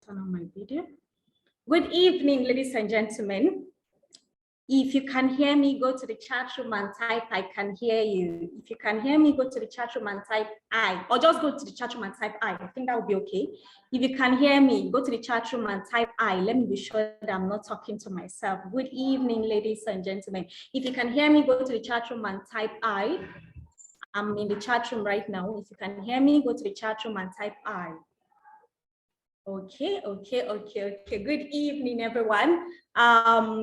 turn on my video. Good evening, ladies and gentlemen. If you can hear me, go to the chat room and type I can hear you. If you can hear me, go to the chat room and type I, or just go to the chat room and type I think that would be okay. If you can hear me, go to the chat room and type I. Let me be sure that I'm not talking to myself. Good evening, ladies and gentlemen. If you can hear me, go to the chat room and type I. I'm in the chat room right now. If you can hear me, go to the chat room and type I. Okay. Good evening, everyone.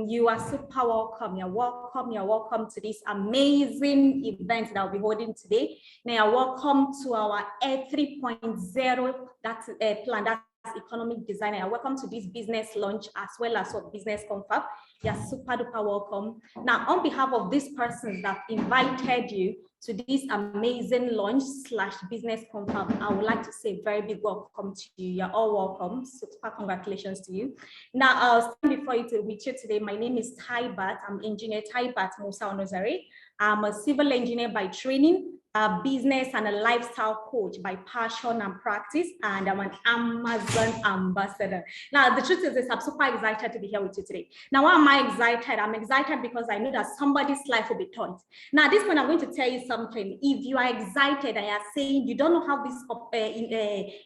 You are super welcome. You're welcome to this amazing event that I'll be holding today. Now, welcome to our Air 3.0 that's plan. That's economic design. And welcome to this business launch as well as our business confab. You're super duper welcome. Now, on behalf of these persons that invited you to this amazing launch / business confab, I would like to say a very big welcome to you. You're all welcome. Super congratulations to you. Now, I'll stand before you to meet you today. My name is Taibat. I'm Engineer Taibat Musa Onozare. I'm a civil engineer by training, a business and a lifestyle coach by passion and practice, and I'm an Amazon ambassador. Now, the truth is I'm super excited to be here with you today. Now, why am I excited? I'm excited because I know that somebody's life will be turned. Now, at this point, I'm going to tell you something. If you are excited and you're saying you don't know how this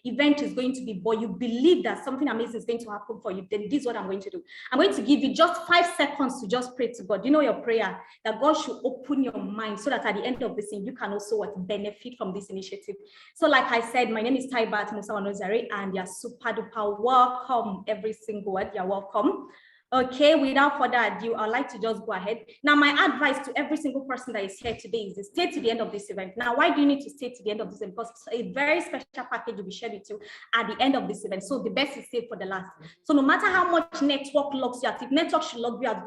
event is going to be, but you believe that something amazing is going to happen for you, then this is what I'm going to do. I'm going to give you just 5 seconds to just pray to God. You know your prayer, that God should open your mind so that at the end of this thing, you can also benefit from this initiative. So like I said, my name is Taibat Musa Onozare, and you're super duper welcome. Every single word, you're welcome. Okay, without further ado, I'd like to just go ahead. Now, my advice to every single person that is here today is to stay to the end of this event. Now, why do you need to stay to the end of this event? Because a very special package will be shared with you at the end of this event. So the best is saved for the last. So no matter how much network logs you out, if network should log you out,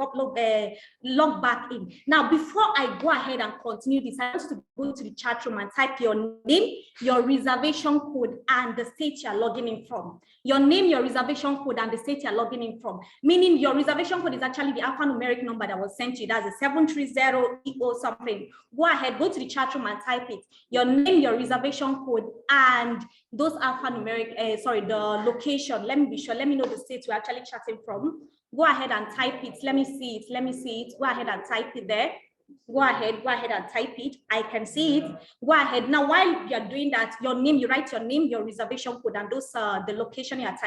log back in. Now, before I go ahead and continue this, I want you to go to the chat room and type your name, your reservation code, and the state you're logging in from. Your name, your reservation code, and the state you're logging in from. Meaning your reservation code is actually the alphanumeric number that was sent to you. That's a 730 something. Go ahead, go to the chat room and type it. Your name, your reservation code, and those alphanumeric, the location. Let me be sure. Let me know the state you're actually chatting from. Go ahead and type it. Let me see it. Go ahead and type it there. Go ahead and type it. I can see it. Go ahead. Now, while you're doing that, your name, you write your name, your reservation code, and those the location you're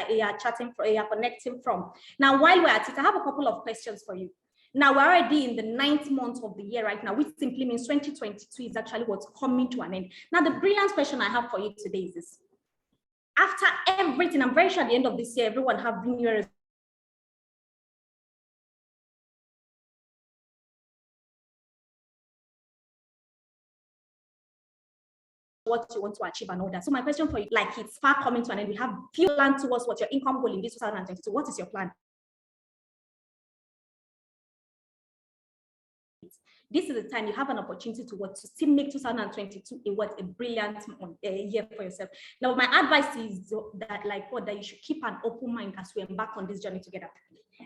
chatting from, you're connecting from. Now, while we're at it, I have a couple of questions for you. Now, we're already in the 9th month of the year right now, which simply means 2022 is actually what's coming to an end. Now, the brilliant question I have for you today is this. After everything, I'm very sure at the end of this year, everyone have New Year's what you want to achieve and all that. So my question for you, like it's far coming to an end, we have few plans towards what your income goal in this 2022. What is your plan? This is the time you have an opportunity to still make 2022 a brilliant year for yourself. Now, my advice is that you should keep an open mind as we embark on this journey together.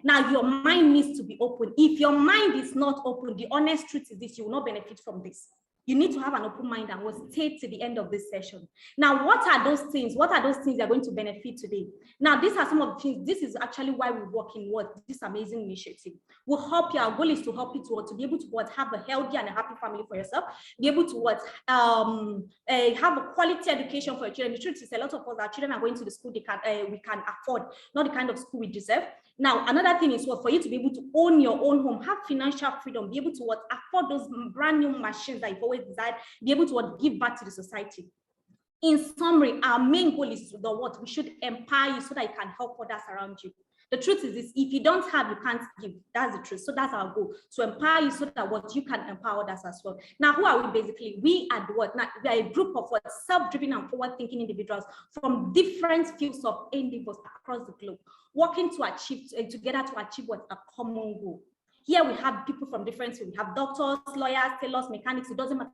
Now, your mind needs to be open. If your mind is not open, the honest truth is this: you will not benefit from this. You need to have an open mind and will stay to the end of this session. Now, what are those things? What are those things you're going to benefit today? Now, these are some of the things. This is actually why we work in this amazing initiative. We'll help you. Our goal is to help you to be able to have a healthy and a happy family for yourself, be able to have a quality education for your children. The truth is, a lot of us, our children are going to the school we can afford, not the kind of school we deserve. Now, another thing is for you to be able to own your own home, have financial freedom, be able to afford those brand new machines that you've always desired, be able to give back to the society. In summary, our main goal is we should empower you so that you can help others around you. The truth is this: if you don't have, you can't give. That's the truth. So that's our goal, to empower you so that you can empower others as well. Now, who are we basically? We are we are a group of self-driven and forward-thinking individuals from different fields of endeavors across the globe, working to achieve together to achieve a common goal. Here we have people from different fields. We have doctors, lawyers, tailors, mechanics. It doesn't matter.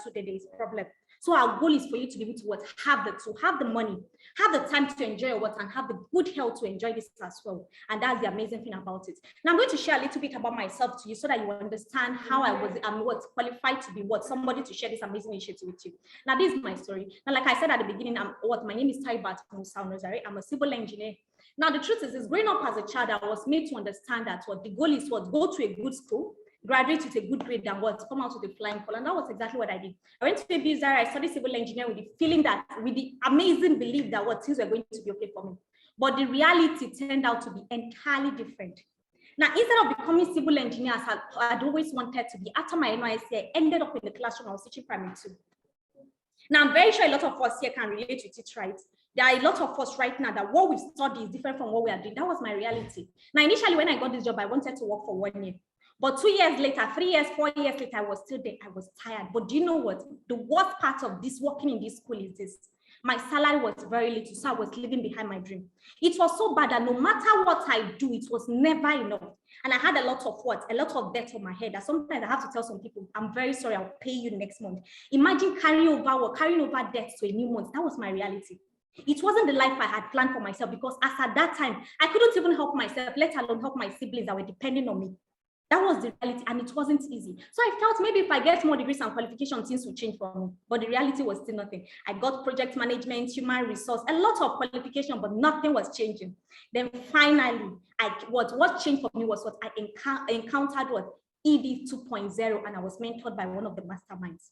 2, then there is problem. So our goal is for you to be able to what? Have the tool, have the money, have the time to enjoy what, and have the good health to enjoy this as well. And that's the amazing thing about it. Now I'm going to share a little bit about myself to you so that you understand how I was, what qualified to be what, somebody to share this amazing initiative with you. Now this is my story. Now, like I said at the beginning, my name is Taibat from Sound Rosary. I'm a civil engineer. Now the truth is growing up as a child, I was made to understand that what the goal is what, go to a good school, graduate with a good grade, and what, come out with a flying color. And that was exactly what I did. I went to a business, I studied civil engineering with the feeling that, with the amazing belief that what things were going to be okay for me. But the reality turned out to be entirely different. Now, instead of becoming civil engineer as I'd always wanted to be, after my NYSC, I ended up in the classroom. I was teaching primary 2. Now, I'm very sure a lot of us here can relate with it, right? There are a lot of us right now that what we've studied is different from what we are doing. That was my reality. Now, initially, when I got this job, I wanted to work for 1 year. But 2 years later, 3 years, 4 years later, I was still there. I was tired. But do you know what? The worst part of this working in this school is this. My salary was very little, so I was living behind my dream. It was so bad that no matter what I do, it was never enough. And I had a lot of what? A lot of debt on my head. That sometimes I have to tell some people, I'm very sorry, I'll pay you next month. Imagine carrying over debt to a new month. That was my reality. It wasn't the life I had planned for myself, because as at that time, I couldn't even help myself, let alone help my siblings that were depending on me. That was the reality, and it wasn't easy. So I felt maybe if I get more degrees and qualifications, things will change for me. But the reality was still nothing. I got project management, human resource, a lot of qualification, but nothing was changing. Then finally, what changed for me was what I encountered what ED 2.0, and I was mentored by one of the masterminds.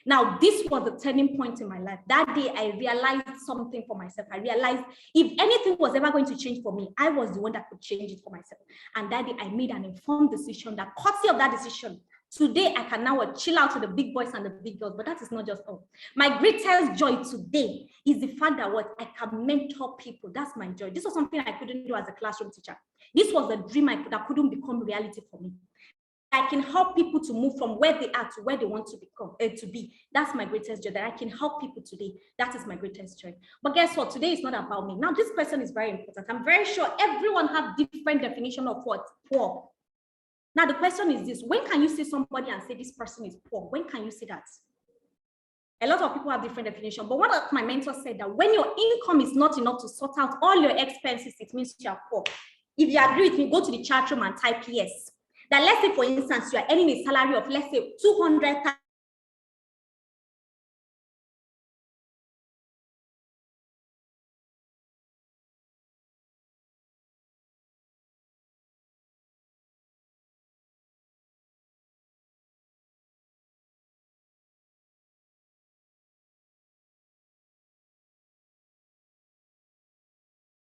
Now, this was the turning point in my life. That day, I realized something for myself. I realized if anything was ever going to change for me, I was the one that could change it for myself. And that day, I made an informed decision. That courtesy of that decision, today, I can now chill out with the big boys and the big girls. But that is not just all. My greatest joy today is the fact that what I can mentor people. That's my joy. This was something I couldn't do as a classroom teacher. This was a dream that couldn't become reality for me. I can help people to move from where they are to where they want to become to be. That's my greatest joy, that I can help people today. That is my greatest joy. But guess what? Today is not about me. Now, this person is very important. I'm very sure everyone has different definition of what? Poor. Now, the question is this: when can you see somebody and say this person is poor? When can you see that? A lot of people have different definition, but one of my mentors said that when your income is not enough to sort out all your expenses, it means you are poor. If you agree with me, go to the chat room and type yes. That let's say, for instance, you are earning a salary of, let's say, 200,000.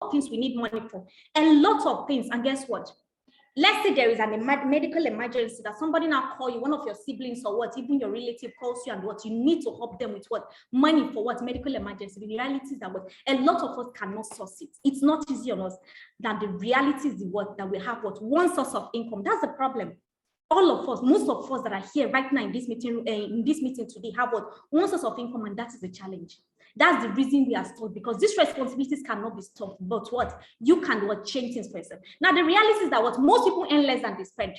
Things we need money for, a lot of things. And guess what? Let's say there is a medical emergency that somebody now call you, one of your siblings or what, even your relative calls you, and what you need to help them with what? Money for what? Medical emergency. The reality is that what a lot of us cannot source it. It's not easy on us. That the reality is the what that we have what one source of income. That's the problem. All of us, most of us that are here right now in this meeting today have what one source of income, and that is the challenge. That's the reason we are stuck, because these responsibilities cannot be stopped. But what you can what change things for yourself. Now the reality is that what most people earn less than they spend.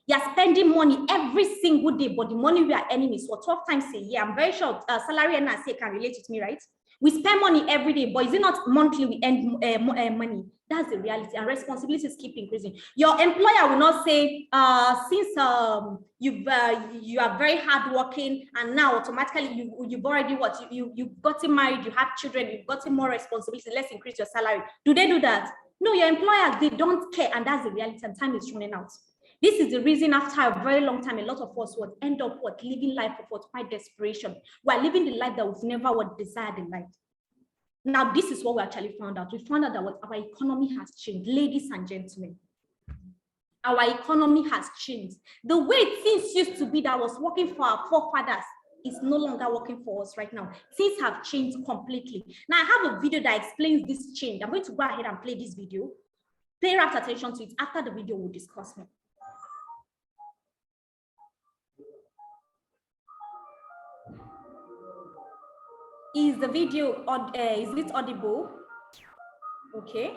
You are spending money every single day, but the money we are earning is for 12 times a year. I'm very sure salary earners here can relate with me, right? We spend money every day, but is it not monthly we earn money? That's the reality, and responsibilities keep increasing. Your employer will not say, since you are very hardworking, and now automatically you've already what you've gotten married, you have children, you've gotten more responsibility. Let's increase your salary. Do they do that? No, your employers, they don't care, and that's the reality. And time is running out. This is the reason after a very long time, a lot of us would end up living life of what quite desperation. We're living the life that we've never desired in life. Now, this is what we actually found out. We found out that what our economy has changed, ladies and gentlemen. Our economy has changed. The way things used to be that was working for our forefathers is no longer working for us right now. Things have changed completely. Now, I have a video that explains this change. I'm going to go ahead and play this video. Pay rapt attention to it. After the video, we'll discuss more. Is the video, is it audible? Okay.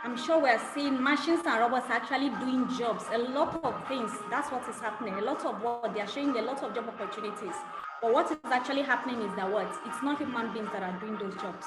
I'm sure we're seeing machines and robots actually doing jobs, a lot of things. That's what is happening. A lot of what they're showing, a lot of job opportunities. But what is actually happening is that what? It's not human beings that are doing those jobs.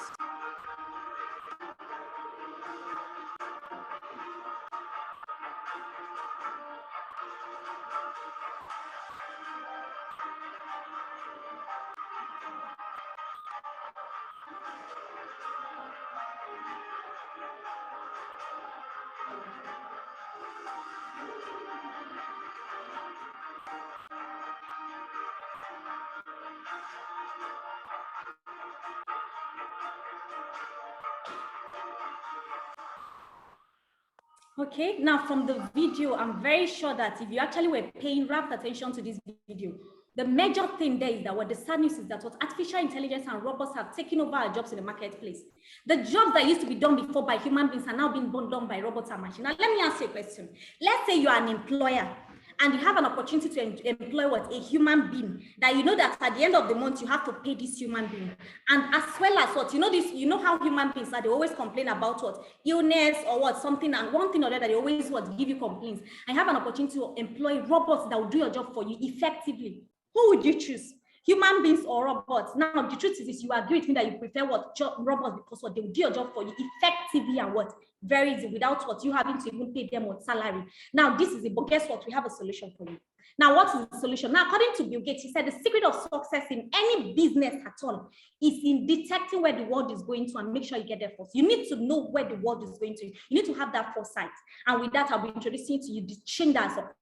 Okay, now from the video, I'm very sure that if you actually were paying rapt attention to this video, the major thing there is that what the sad news is that what artificial intelligence and robots have taken over our jobs in the marketplace. The jobs that used to be done before by human beings are now being done by robots and machines. Now, let me ask you a question. Let's say you are an employer and you have an opportunity to employ what a human being that you know that at the end of the month you have to pay this human being, and as well as what you know how human beings are, they always complain about what illness or what something, and one thing or the other they always what give you complaints. I have an opportunity to employ robots that will do your job for you effectively. Who would you choose? Human beings or robots? Now the truth is you agree with me that you prefer what robots, because what they will do your job for you effectively and what very easy without what you having to even pay them what salary. Now this is it, but guess what? We have a solution for you. Now what is the solution? Now according to Bill Gates, he said the secret of success in any business at all is in detecting where the world is going to and make sure you get there first. You need to know where the world is going to. You need to have that foresight. And with that, I'll be introducing to you the chain that's up.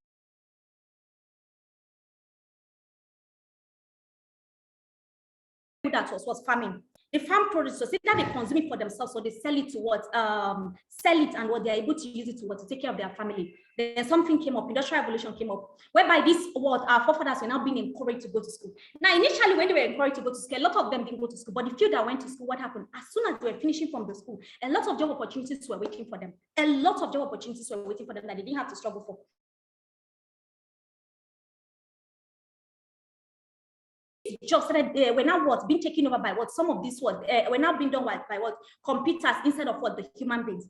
That was farming. The farm produce, so either they consume it for themselves or they sell it to what sell it, and what they're able to use it to what to take care of their family. Then something came up, industrial revolution came up, whereby this what our forefathers were now being encouraged to go to school. Now initially when they were encouraged to go to school, a lot of them didn't go to school, but the few that went to school, what happened? As soon as they were finishing from the school, a lot of job opportunities were waiting for them. A lot of job opportunities were waiting for them that they didn't have to struggle for. Jobs that were now what being taken over by what some of these what were now being done by what computers instead of what the human beings.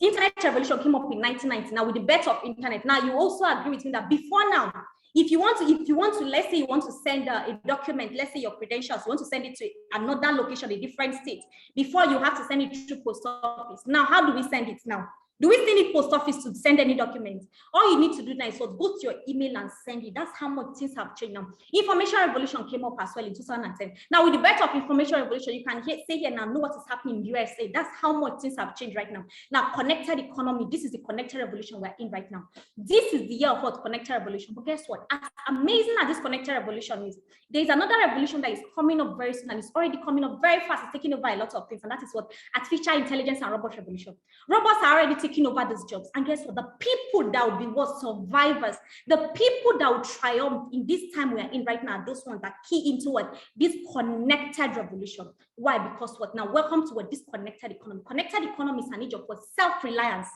Internet revolution came up in 1990. Now with the birth of internet, now you also agree with me that before now, if you want to, let's say you want to send a document, let's say your credentials, you want to send it to another location, a different state, before you have to send it through post office. Now, how do we send it now? Do we still need post office to send any documents? All you need to do now is go to your email and send it. That's how much things have changed now. Information revolution came up as well in 2010. Now, with the birth of information revolution, you can say here now, know what is happening in USA. That's how much things have changed right now. Now, connected economy, this is the connected revolution we're in right now. This is the year of what connected revolution. But guess what? As amazing as this connected revolution is, there's another revolution that is coming up very soon, and it's already coming up very fast. It's taking over a lot of things, and that is what artificial intelligence and robot revolution. Robots are already taking over these jobs, and guess what? The people that will be what survivors, the people that will triumph in this time we are in right now, are those ones that key into what this connected revolution. Why? Because what now? Welcome to what this connected economy. Connected economy is an age of what self-reliance.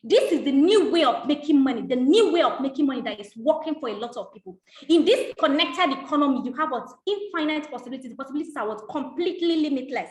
This is the new way of making money, the new way of making money that is working for a lot of people. In this connected economy, you have what infinite possibilities. The possibilities are what completely limitless.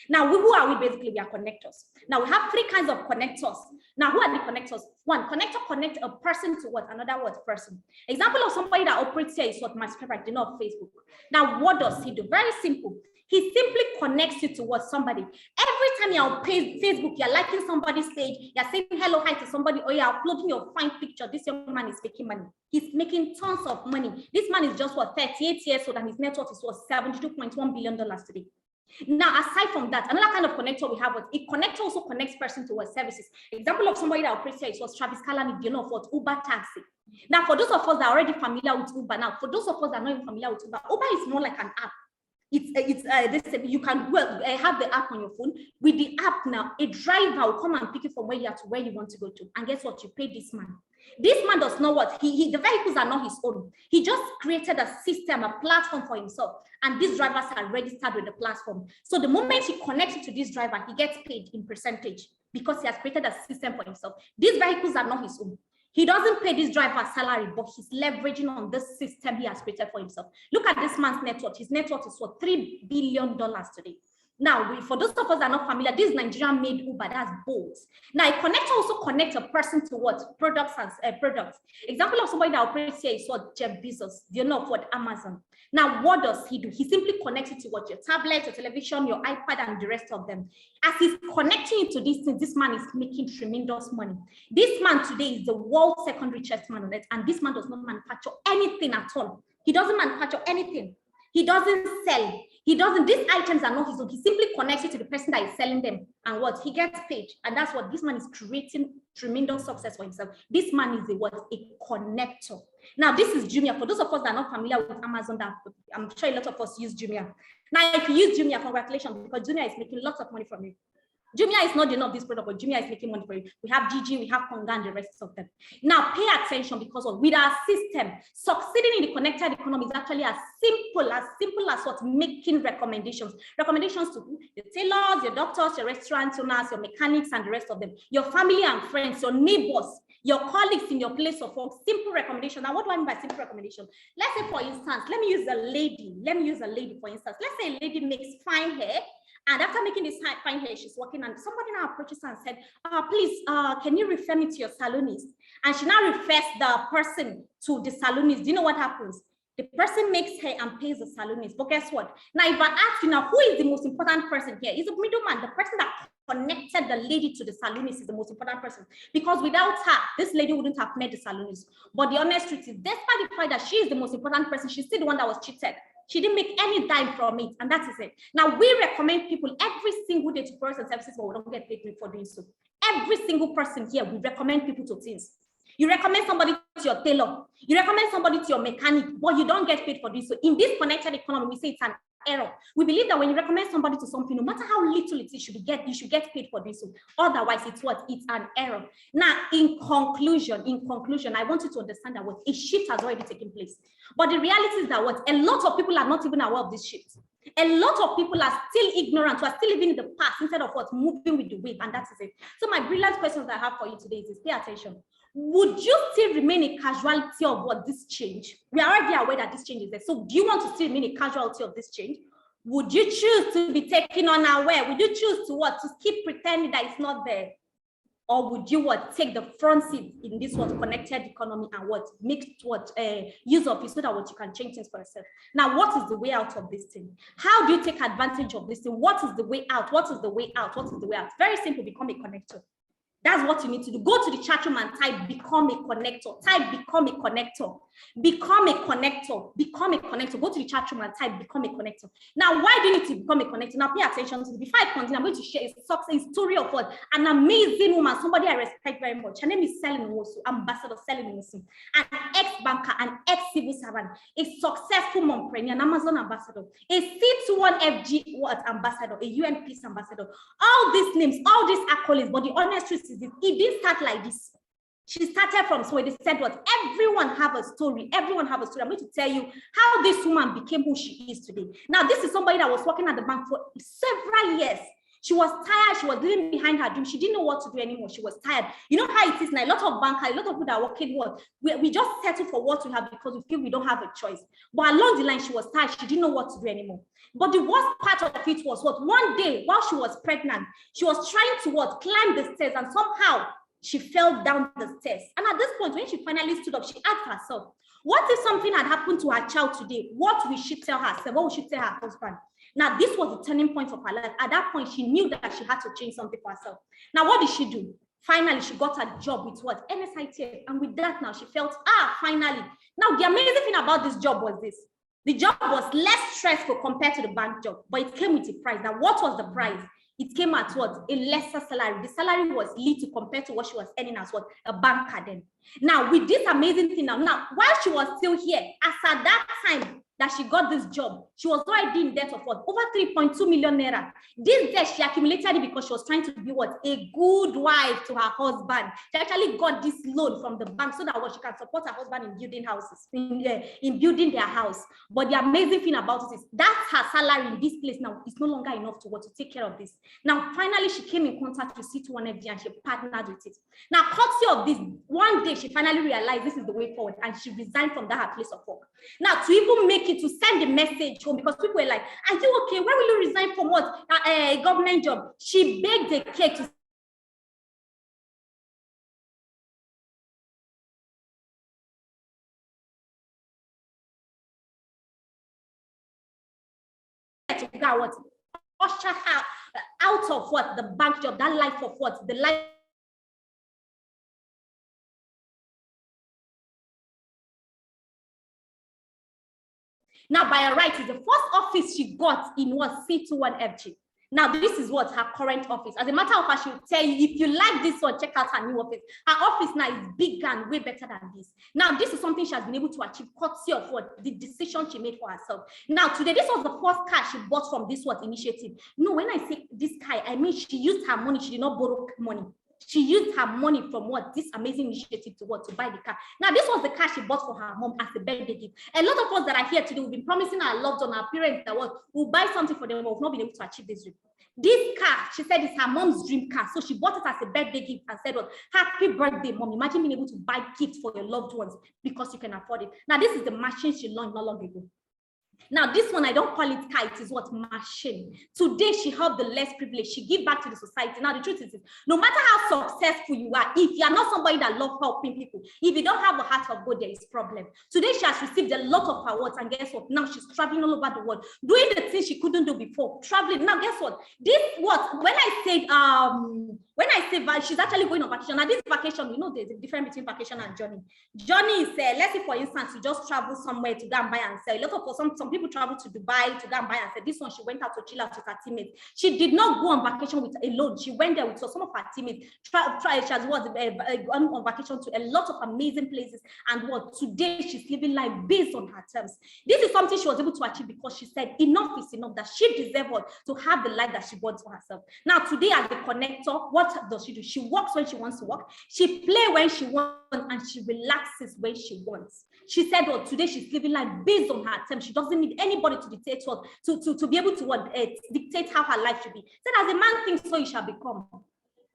Now, who are we basically? We are connectors. Now, we have three kinds of connectors. Now, who are the connectors? One, connector connect a person to what? Another what? Person. Example of somebody that operates here is what? My subscriber, you know, Facebook. Now, what does he do? Very simple. He simply connects you to what? Somebody. Every time you're on Facebook, you're liking somebody's page, you're saying hello, hi to somebody, or you're uploading your fine picture. This young man is making money. He's making tons of money. This man is just what? 38 years old, and his net worth is what? $72.1 billion today. Now, aside from that, another kind of connector we have, a connector also connects person to what? Services. Example of somebody that operates here was Travis Kalanick, you know, for Uber taxi. Now, for those of us that are already familiar with Uber, now, for those of us that are not even familiar with Uber, Uber is more like an app. You can have the app on your phone. With the app now, a driver will come and pick you from where you are to where you want to go to. And guess what? You pay this man. This man does not what? The vehicles are not his own. He just created a system, a platform for himself. And these drivers are registered with the platform. So the moment he connects to this driver, he gets paid in percentage because he has created a system for himself. These vehicles are not his own. He doesn't pay this driver salary, but he's leveraging on this system he has created for himself. Look at this man's net worth. His net worth is what? $3 billion today. Now, for those of us that are not familiar, this Nigerian made Uber, that's Bolt. Now, a connector also connects a person to what? Products and products. Example of somebody that operates here is what? Jeff Bezos, you know, what? Amazon. Now, what does he do? He simply connects it to what? Your tablet, your television, your iPad, and the rest of them. As he's connecting it to these things, this man is making tremendous money. This man today is the world's second richest man on earth, and this man does not manufacture anything at all. He doesn't manufacture anything. He doesn't sell. He doesn't, these items are not his own. He simply connects it to the person that is selling them. And what? He gets paid. And that's what this man is creating tremendous success for himself. This man is a what? A connector. Now, this is Jumia. For those of us that are not familiar with Amazon, that I'm sure a lot of us use Jumia. Now, if you use Jumia, congratulations, because Jumia is making lots of money from you. Jumia is not the enough of this product, but Jumia is making money for you. We have GG, we have Konga, and the rest of them. Now, pay attention because with our system, succeeding in the connected economy is actually as simple as what? Making recommendations. Recommendations to your tailors, your doctors, your restaurant owners, your mechanics, and the rest of them. Your family and friends, your neighbors, your colleagues in your place of work. Simple recommendation. Now, what do I mean by simple recommendation? Let's say, for instance, let me use a lady. For instance. Let's say a lady makes fine hair. And after making this fine hair, she's working, and somebody now approaches her and said, please, can you refer me to your salonist? And she now refers the person to the salonist. Do you know what happens? The person makes hair and pays the salonist. But guess what? Now, if I ask you now, who is the most important person here? Is the middleman, the person that connected the lady to the salonist is the most important person. Because without her, this lady wouldn't have met the salonist. But the honest truth is, despite the fact that she is the most important person, she's still the one that was cheated. She didn't make any dime from it, and that is it. Now, we recommend people every single day to products and services, but we don't get paid for doing so. Every single person here, we recommend people to things. You recommend somebody to your tailor. You recommend somebody to your mechanic, but you don't get paid for this. So in this connected economy, we say it's an error. We believe that when you recommend somebody to something, no matter how little it is, you should get paid for this. So otherwise, it's what? It's an error. Now, in conclusion, I want you to understand that what a shift has already taken place. But the reality is that what a lot of people are not even aware of this shift. A lot of people are still ignorant, who are still living in the past instead of what? Moving with the wave, and that is it. So my brilliant questions I have for you today is pay attention. Would you still remain a casualty of what this change? We are already aware that this change is there. So do you want to still remain a casualty of this change? Would you choose to be taken unaware? Would you choose to what? To keep pretending that it's not there? Or would you what? Take the front seat in this what? Connected economy and what? Make what? Use of it so that what? You can change things for yourself. Now, what is the way out of this thing? How do you take advantage of this thing? What is the way out? What is the way out? What is the way out? Very simple, become a connector. That's what you need to do. Go to the chat room and type become a connector. Type become a connector. Become a connector. Become a connector. Go to the chat room and type become a connector. Now, why do you need to become a connector? Now, pay attention to it. Before I continue, I'm going to share a success story of what? An amazing woman, somebody I respect very much. Her name is Selin Nwosu, Ambassador Selin Nwosu, an ex-banker, an ex-civil servant, a successful mompreneur, an Amazon ambassador, a C21FG ambassador, a UN peace ambassador. All these names, all these accolades, but the honest truth is it didn't start like this. She started from somewhere. They said what? Everyone have a story. Everyone have a story. I'm going to tell you how this woman became who she is today. Now, this is somebody that was working at the bank for several years. She was tired. She was living behind her dream. She didn't know what to do anymore. She was tired. You know how it is now. A lot of bankers, a lot of people that are working, we just settle for what we have because we feel we don't have a choice. But along the line, she was tired. She didn't know what to do anymore. But the worst part of it was what? One day, while she was pregnant, she was trying to what? Climb the stairs, and somehow she fell down the stairs. And at this point, when she finally stood up, she asked herself, what if something had happened to her child today? What will she tell herself? What will she tell her husband? Now, this was the turning point of her life. At that point, she knew that she had to change something for herself. Now, what did she do? Finally, she got a job with what? NSITF. And with that now, she felt, finally. Now, the amazing thing about this job was this. The job was less stressful compared to the bank job, but it came with a price. Now, what was the price? It came at what? A lesser salary. The salary was little compared to what she was earning as what? A banker then. Now, with this amazing thing now, while she was still here, as at that time that she got this job, she was already in debt of what? Over 3.2 million naira. This debt, she accumulated it because she was trying to be what? A good wife to her husband. She actually got this loan from the bank so that what she can support her husband in building houses, in building their house. But the amazing thing about it is that's her salary in this place now is no longer enough to what? To take care of this. Now, finally, she came in contact with C21FD and she partnered with it. Now, courtesy of this, one day she finally realized this is the way forward and she resigned from that place of work. Now, to even make it, to send the message home, because people were like, are you okay? Where will you resign from what? A government job. She baked a cake to what? Usher her out of what? The bank job, that life of what? The life. Now, by her right, is the first office she got in what? C21FG. Now, this is what her current office. As a matter of fact, she will tell you, if you like this one, check out her new office. Her office now is bigger and way better than this. Now, this is something she has been able to achieve courtesy of what? The decision she made for herself. Now, today, this was the first car she bought from this what initiative. No, when I say this car, I mean she used her money. She did not borrow money. She used her money from what? This amazing initiative to what? To buy the car. Now, this was the car she bought for her mom as a birthday gift. A lot of us that are here today, we've been promising our loved ones, our parents that what? We'll buy something for them, but we've not been able to achieve this dream. This car, she said, is her mom's dream car. So she bought it as a birthday gift and said, well, happy birthday, mom. Imagine being able to buy gifts for your loved ones because you can afford it. Now, this is the machine she learned not long ago. Now, this one, I don't call it car, it is what? Machine. Today, she helped the less privileged. She give back to the society. Now, the truth is, no matter how successful you are, if you are not somebody that loves helping people, if you don't have a heart of God, there is problem. Today, she has received a lot of awards, and guess what? Now, she's traveling all over the world, doing the things she couldn't do before, traveling. Now, guess what? This what? When I say she's actually going on vacation. Now, this vacation, you know, there's a difference between vacation and journey. Journey is, let's say, for instance, you just travel somewhere to go and buy and sell. A lot of some people travel to Dubai to go and buy and sell. This one, she went out to chill out with her teammates. She did not go on vacation alone. She went there with some of her teammates. She has gone on vacation to a lot of amazing places. And what today she's living life based on her terms. This is something she was able to achieve because she said enough is enough, that she deserves to have the life that she wants for herself. Now, today as a connector, what does she do? She works when she wants to work. She plays when she wants, and she relaxes when she wants. She said, well, today she's living life based on her terms. She doesn't need anybody to dictate what, to be able to dictate how her life should be. Said, as a man thinks, so you shall become.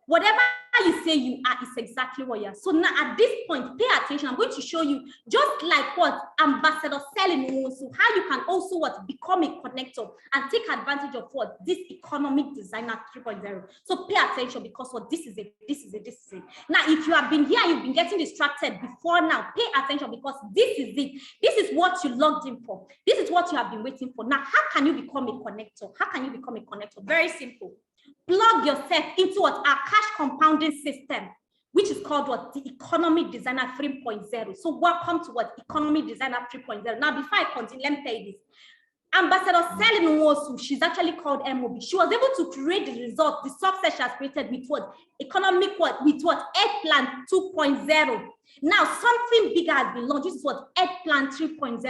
Whatever you say you are is exactly what you are. So now at this point, pay attention. I'm going to show you just like what Ambassador Selling wants to, how you can also what become a connector and take advantage of what this economic designer 3.0. So pay attention because what this is it, this is it, this is it. Now, if you have been here, you've been getting distracted before now, pay attention because this is it. This is what you logged in for. This is what you have been waiting for. Now, how can you become a connector? How can you become a connector? Very simple. Plug yourself into what our cash compounding system, which is called what the Economic Designer 3.0. So welcome to what Economic Designer 3.0. Now, before I continue, let me tell you this. Ambassador Selin Nwosu, she's actually called MOB. She was able to create the result, the success she has created with what economic what with what Earth Plan 2.0. Now something bigger has been launched. This is what Earth Plan 3.0.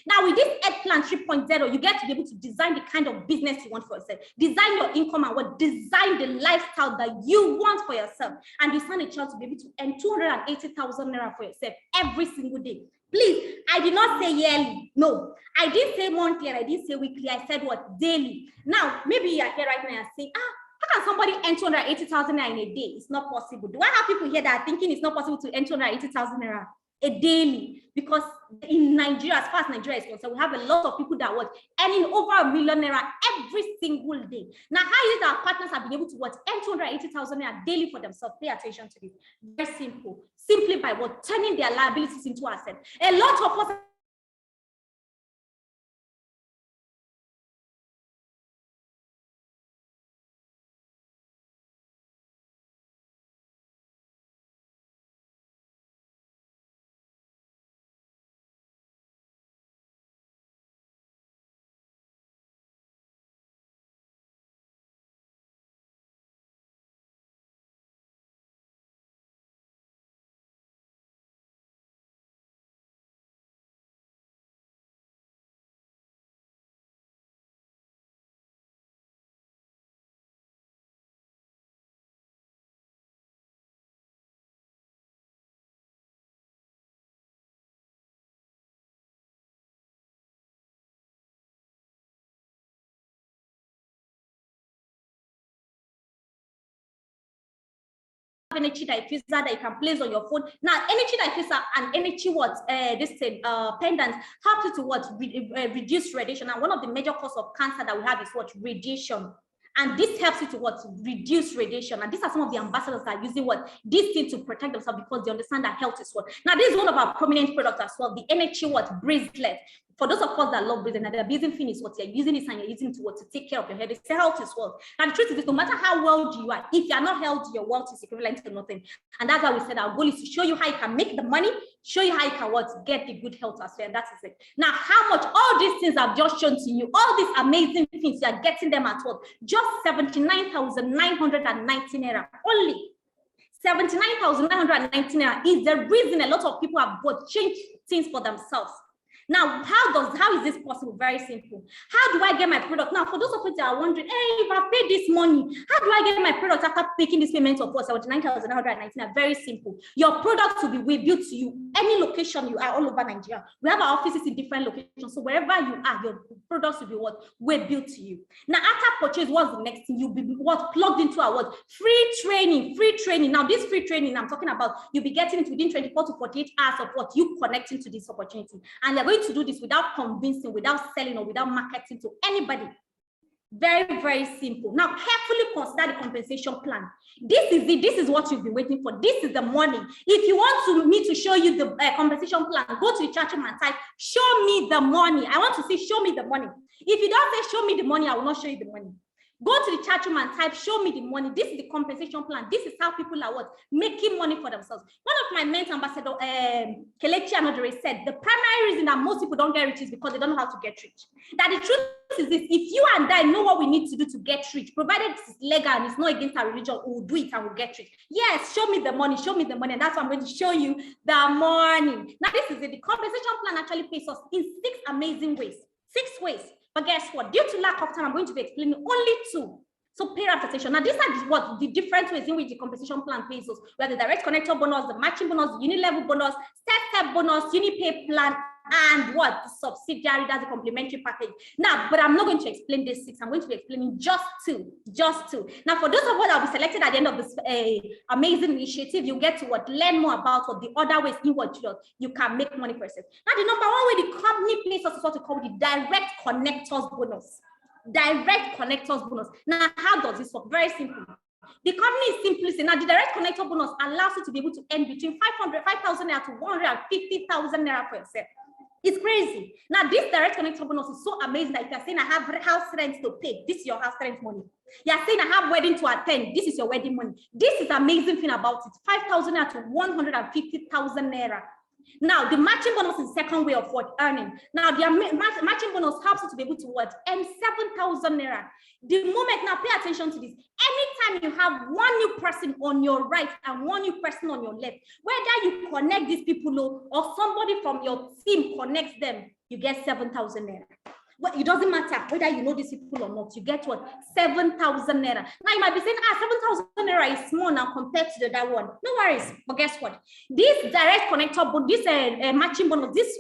Now with this Earth Plan 3.0, you get to be able to design the kind of business you want for yourself, design your income and what design the lifestyle that you want for yourself, and design a chance to be able to earn 280,000 naira for yourself every single day. Please, I did not say yearly. No, I didn't say monthly and I didn't say weekly. I said what? Daily. Now, maybe you are here right now and saying, How can somebody earn 280,000 naira in a day? It's not possible. Do I have people here that are thinking it's not possible to earn 280,000 naira a daily? Because in Nigeria, as far as Nigeria is concerned, we have a lot of people that are earning over $1 million naira every single day. Now, how is it that our partners have been able to earn 280,000 naira daily for themselves? Pay attention to this. Very simple. Simply by turning their liabilities into assets. A lot of us energy diffuser that you can place on your phone. Now, energy diffuser and energy pendants help you to reduce radiation. And one of the major causes of cancer that we have is radiation. And this helps you to reduce radiation. And these are some of the ambassadors that are using this thing to protect themselves because they understand that health is Now, this is one of our prominent products as well, the energy bracelet. For those of us that love breathing, and the amazing thing is you're using this and you're using it to take care of your head. It's health is wealth. And the truth is, no matter how wealthy you are, if you're not healthy, your wealth is equivalent to nothing. And that's why we said our goal is to show you how you can make the money, show you how you can get the good health as well. And that is it. Now, how much all these things I've just shown to you, all these amazing things, you are getting them at just 79,990 naira only. 79,990 naira is the reason a lot of people have changed things for themselves. Now, how is this possible? Very simple. How do I get my product? Now, for those of you that are wondering, hey, if I paid this money, how do I get my product after making this payment of 79,919? Very simple. Your product will be built to you. Any location you are all over Nigeria. We have our offices in different locations. So wherever you are, your products will be built to you. Now, after purchase, what's the next thing? You'll be plugged into our free training. Now, this free training I'm talking about, you'll be getting it within 24 to 48 hours of you connecting to this opportunity. And you're going to do this without convincing, without selling, or without marketing to anybody. Very, very simple. Now, carefully consider the compensation plan. This is it. This is what you've been waiting for. This is the money. If you want me to show you the compensation plan, go to the chat room and type, show me the money. I want to see, show me the money. If you don't say, show me the money, I will not show you the money. Go to the chat room and type, show me the money. This is the compensation plan. This is how people are making money for themselves. One of my main ambassador, Kelechi Anodore, said, the primary reason that most people don't get rich is because they don't know how to get rich. That the truth is this, if you and I know what we need to do to get rich, provided it's legal and it's not against our religion, we'll do it and we'll get rich. Yes, show me the money, and that's why I'm going to show you the money. Now, this is it. The compensation plan actually pays us in 6 amazing ways. 6 ways. But guess what? Due to lack of time, I'm going to be explaining only 2. So pay attention. Now, these are the different ways in which the compensation plan pays us. We have the direct connector bonus, the matching bonus, the uni-level bonus, step bonus, uni-pay plan, and the subsidiary, that's the complementary package. Now, but I'm not going to explain these 6. I'm going to be explaining just 2. Now, for those of us that will be selected at the end of this amazing initiative, you get to learn more about the other ways in which you can make money for yourself. Now, the number 1 way the company pays us is what we call the direct connectors bonus. Direct connectors bonus. Now, how does this work? Very simple. The company is simply saying, now the direct connector bonus allows you to be able to earn between 5,000 naira to 150,000 naira for yourself. It's crazy. Now, this direct connector bonus is so amazing that if you're saying I have house rent to pay, this is your house rent money. You're saying I have wedding to attend, this is your wedding money. This is the amazing thing about it. 5,000 naira to 150,000 naira. Now, the matching bonus is the second way of earning. Now, the matching bonus helps you to be able to earn 7,000 naira. The moment, now pay attention to this. Anytime you have one new person on your right and one new person on your left, whether you connect these people or somebody from your team connects them, you get 7,000 naira. Well, it doesn't matter whether you know these people or not, you get 7,000 naira. Now you might be saying, 7,000 naira is small now compared to the other one. No worries, but guess what? This direct connector, this matching bonus, this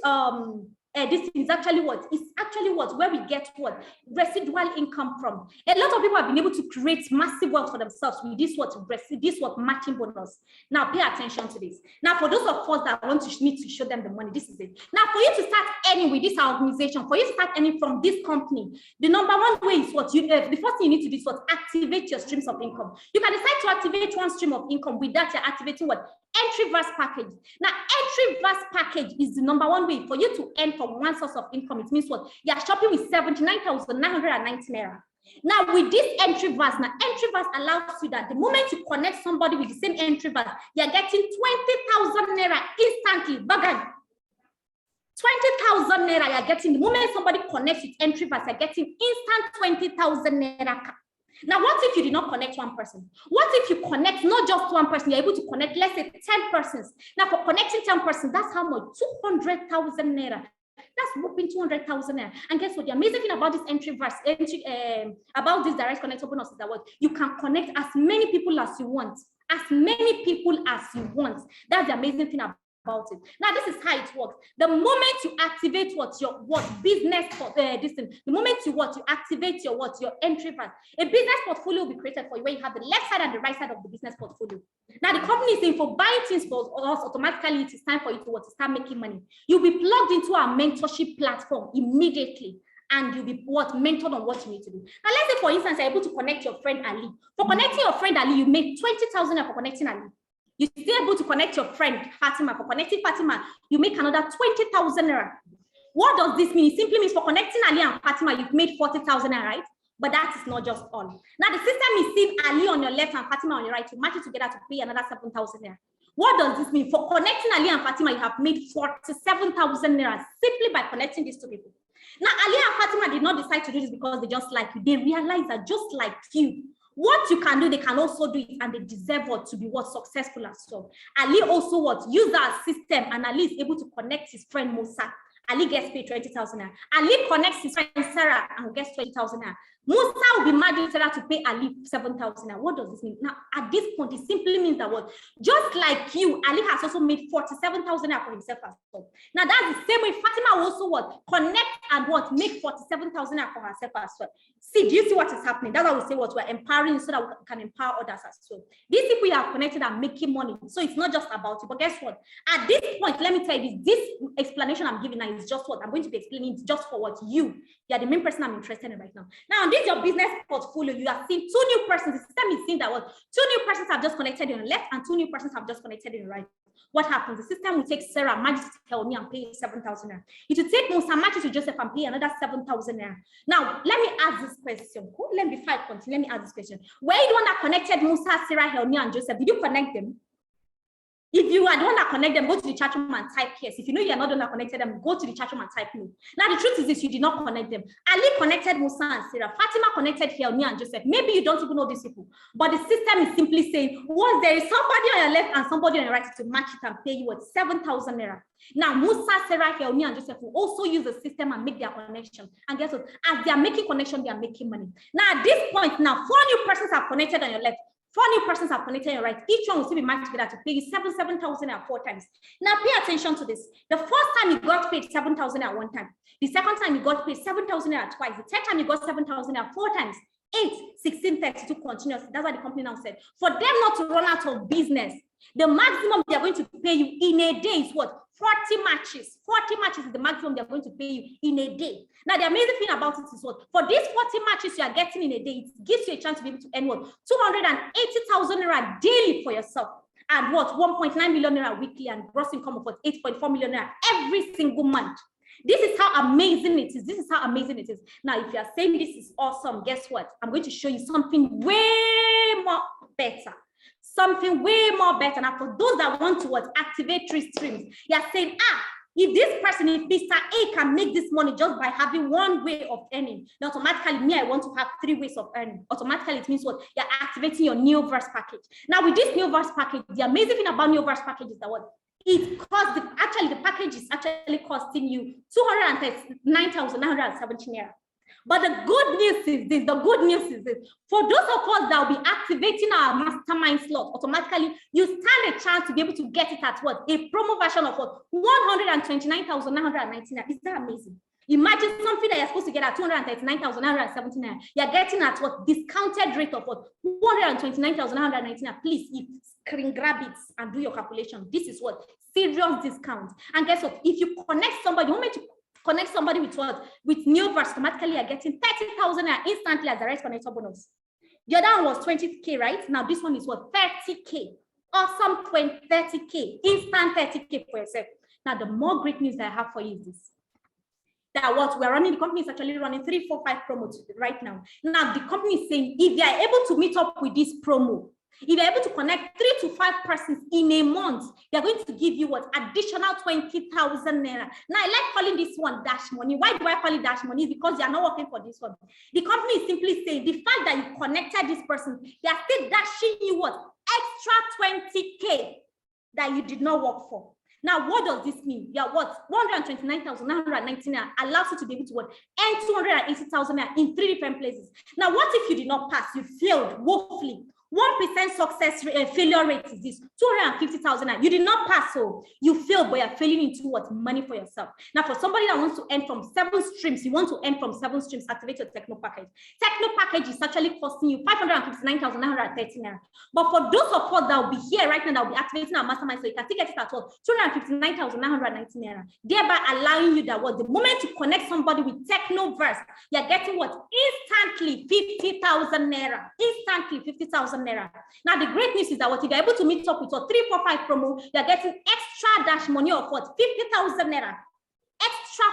this is actually what? It's actually what? Where we get what? Residual income from. A lot of people have been able to create massive wealth for themselves with this what matching bonus. Now pay attention to this. Now for those of us that need to show them the money, this is it. Now for you to start earning with this organization, for you to start earning from this company, the number one way is what? The first thing you need to do is what? Activate your streams of income. You can decide to activate one stream of income. With that, you're activating what? Entry verse package. Now, entry verse package is the number one way for you to earn from one source of income. It means what? You are shopping with 79,990 naira. Now, with this entry verse, entry verse allows you that the moment you connect somebody with the same entry verse, you are getting 20,000 naira instantly. Bagan. 20,000 naira you are getting. The moment somebody connects with entry verse, you are getting instant 20,000 naira. Now, what if you did not connect one person? What if you connect not just one person, you're able to connect, let's say, 10 persons. Now, for connecting 10 persons, that's how much? 200,000 naira. That's whooping 200,000 naira. And guess what? The amazing thing about this about this direct connector bonus is that what? You can connect as many people as you want. As many people as you want. That's the amazing thing about it. Now, this is how it works. The moment you activate business for this thing, the moment you activate your entry verse, a business portfolio will be created for you where you have the left side and the right side of the business portfolio. Now, the company is saying for buying things for us automatically, it is time for you to start making money. You'll be plugged into our mentorship platform immediately. And you'll be mentored on what you need to do. Now, let's say, for instance, you're able to connect your friend Ali. For connecting your friend Ali, you make 20,000 for connecting Ali. You're still able to connect your friend Fatima. For connecting Fatima, you make another 20,000 naira. What does this mean? It simply means for connecting Ali and Fatima, you've made 40,000 naira, right? But that is not just all. Now the system is seeing Ali on your left and Fatima on your right. You match it together to pay another 7,000 naira. What does this mean? For connecting Ali and Fatima, you have made 47,000 naira simply by connecting these two people. Now Ali and Fatima did not decide to do this because they just like you. They realize that just like you, what you can do, they can also do it, and they deserve to be successful as well. Ali also use our system, and Ali is able to connect his friend Musa. Ali gets paid 20,000 naira. Ali connects his friend Sarah and gets 20,000 naira. Musa will be mad with Sarah to pay Ali 7,000 naira. What does this mean? Now, at this point, it simply means that just like you, Ali has also made 47,000 naira for himself as well. Now, that's the same way Fatima will also connect and make 47,000 naira for herself as well. See, do you see what is happening? That's why we say we're empowering so that we can empower others as well. These people you have connected are making money. So it's not just about you. But guess what? At this point, let me tell you this explanation I'm giving now is just I'm going to be explaining just for you are the main person I'm interested in right now. Now, on this your business portfolio, you are seeing 2 new persons. The system is seeing that 2 new persons have just connected on the left and 2 new persons have just connected on the right. What happens? The system will take Sarah, match it to Helmi and pay 7,000 naira. It will take Musa, match it to Joseph and pay another 7,000 naira. Now, let me ask this question. Before I continue, let me ask this question. Where you the one that connected Musa, Sarah, Helmi, and Joseph? Did you connect them? If you are the one that connect them, go to the chat room and type yes. If you know you're not the one that connected them, go to the chat room and type no. Now, the truth is this, you did not connect them. Ali connected Musa and Sarah. Fatima connected Helmi and Joseph. Maybe you don't even know these people, but the system is simply saying, once there is somebody on your left and somebody on your right to match it and pay you 7,000 naira. Now, Musa, Sarah, Helmi, and Joseph will also use the system and make their connection. And guess what? As they are making connection, they are making money. Now, at this point, 4 new persons are connected on your left. 4 new persons have connected on your right. Each one will still be matched together to pay you 7,000 at 4 times. Now pay attention to this. The first time you got paid 7,000 at 1 time. The second time you got paid 7,000 at twice. The third time you got 7,000 at 4 times. 8, 16, 32 continuously. That's what the company now said. For them not to run out of business, the maximum they are going to pay you in a day is 40 matches. 40 matches is the maximum they're going to pay you in a day. Now, the amazing thing about it is for these 40 matches you are getting in a day, it gives you a chance to be able to earn 280,000 naira daily for yourself. And 1.9 million naira weekly and gross income of 8.4 million naira every single month. This is how amazing it is. This is how amazing it is. Now, if you are saying this is awesome, guess what? I'm going to show you something way more better. Something way more better. Now, for those that want to activate 3 streams, you are saying, if this person, if Mr. A can make this money just by having 1 way of earning, then automatically me, I want to have 3 ways of earning. Automatically, it means you're activating your new verse package. Now, with this new verse package, the amazing thing about new verse package is that it costs, the package is actually costing you 239,970 naira. But the good news is this, for those of us that will be activating our mastermind slot automatically, you stand a chance to be able to get it at what? A promo version of what? 129,999. Is that amazing? Imagine something that you're supposed to get at 239,979. You're getting at what? Discounted rate of what? 129,999. Please, screen grab it and do your calculation. This is what? Serious discount. And guess what? If you connect somebody, you want me to connect somebody with what? With Neoverse, automatically you're getting 30,000 instantly as the right connector bonus. The other one was 20K, right? Now this one is what? 30K. Awesome 30K. Instant 30K for yourself. Now the more great news that I have for you is this. That what we're running, the company is actually running 3, 4, 5 promos right now. Now the company is saying if you are able to meet up with this promo, if you're able to connect 3 to 5 persons in a month, they're going to give you what? Additional 20,000 naira. Now, I like calling this one dash money. Why do I call it dash money? Because they are not working for this one. The company is simply saying the fact that you connected this person, they are still dashing you what? Extra 20K that you did not work for. Now, what does this mean? Yeah, what? 129,919 allows you to be able to what? Earn 280,000 in 3 different places. Now, what if you did not pass? You failed woefully. 1% success failure rate is this 250,000. You did not pass, so you failed, but you're failing into what? Money for yourself. Now, for somebody that wants to earn from 7 streams, you want to earn from 7 streams, activate your techno package. Techno package is actually costing you 559,913 naira. But for those of us that will be here right now, that will be activating our mastermind, so you can still get it at what? 259,919 naira. Thereby allowing you that what? The moment you connect somebody with Technoverse, you're getting what? Instantly 50,000 naira. Instantly 50,000 naira. Now the great news is that what if you're able to meet up with your 3, 4, 5 promo, you're getting extra dash money of what? 50,000 naira, extra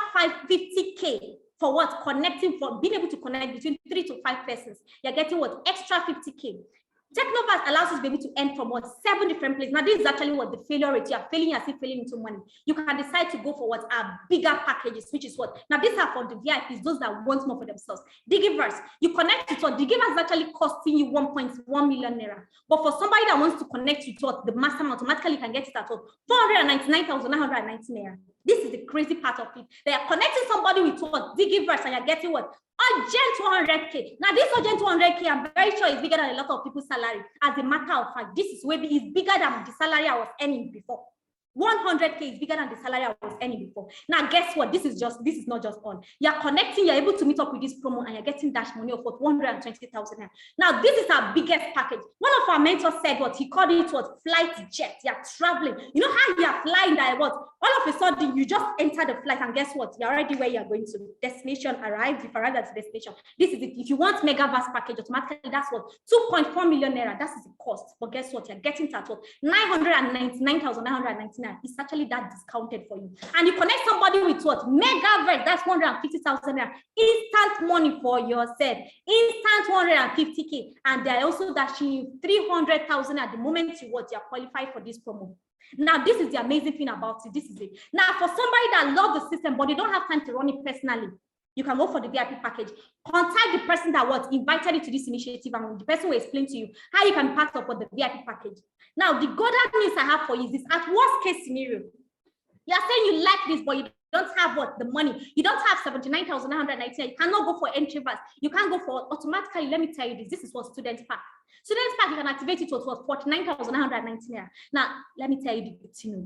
550K for what? Connecting, for being able to connect between 3 to 5 persons. You're getting what? Extra 50K. Technoverse allows us to be able to earn from what? 7 different places. Now, this is actually what the failure rate. You are failing as if failing into money. You can decide to go for what are bigger packages, which is what? Now, these are for the VIPs, those that want more for themselves. Digiverse, you connect with what? Digiverse is actually costing you 1.1 million naira. But for somebody that wants to connect with what? The mastermind, automatically can get it at what? 499,919 naira. This is the crazy part of it. They are connecting somebody with what? Digiverse, and you're getting what? Urgent 200K. Now, this urgent 200K, I'm very sure is bigger than a lot of people's salary. As a matter of fact, this is way bigger than the salary I was earning before. 100K is bigger than the salary I was earning before. Now, guess what? This is not just all. You're connecting, you're able to meet up with this promo, and you're getting dash money of what? 120,000. Now, this is our biggest package. One of our mentors said what? He called it what? Flight jet. You're traveling. You know how you're flying that what? All of a sudden, you just enter the flight, and guess what? You're already where you're going to. Destination arrived. If you arrive at the destination, this is it. If you want Megaverse package, automatically that's what? 2.4 million naira. That is the cost. But guess what? You're getting that what? 999,999. It's actually that discounted for you. And you connect somebody with what? Megaverse, that's 150,000 naira. Instant money for yourself. Instant 150K. And they're also dashing you 300,000 at the moment you what? You're qualified for this promo. Now, this is the amazing thing about it. This is it. Now, for somebody that loves the system, but they don't have time to run it personally, you can go for the VIP package. Contact the person that what invited you to this initiative, and the person will explain to you how you can be part of the VIP package. Now, the golden news I have for you is this: at worst case scenario, you are saying you like this, but you don't have what? The money. You don't have 79,919. You cannot go for entry pass. You can't go for automatically. Let me tell you this. This is what student pack. Student pack, you can activate it for 49,919. Now, let me tell you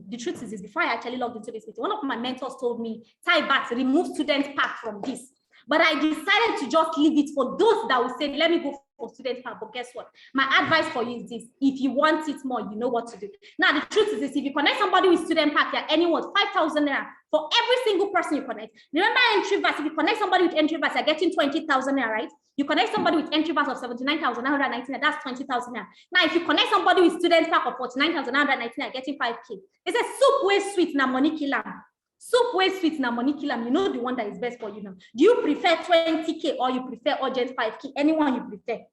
the truth is this. Before I actually logged into this meeting, one of my mentors told me, Tybat, remove student pack from this. But I decided to just leave it for those that will say, let me go for student pack. But guess what? My advice for you is this: if you want it more, you know what to do. Now, the truth is this: if you connect somebody with student pack, you're earning what? 5,000 naira for every single person you connect. Remember entry verse, if you connect somebody with entry verse, you're getting 20,000 naira, right? You connect somebody with entry verse of 79,919, that's 20,000 naira. Now, if you connect somebody with student pack of 49,919, you're getting 5K. It's a soup way sweet na money kill am. Soup way sweet na money kill am. You know the one that is best for you now. Do you prefer 20K or you prefer urgent 5K? Anyone you prefer.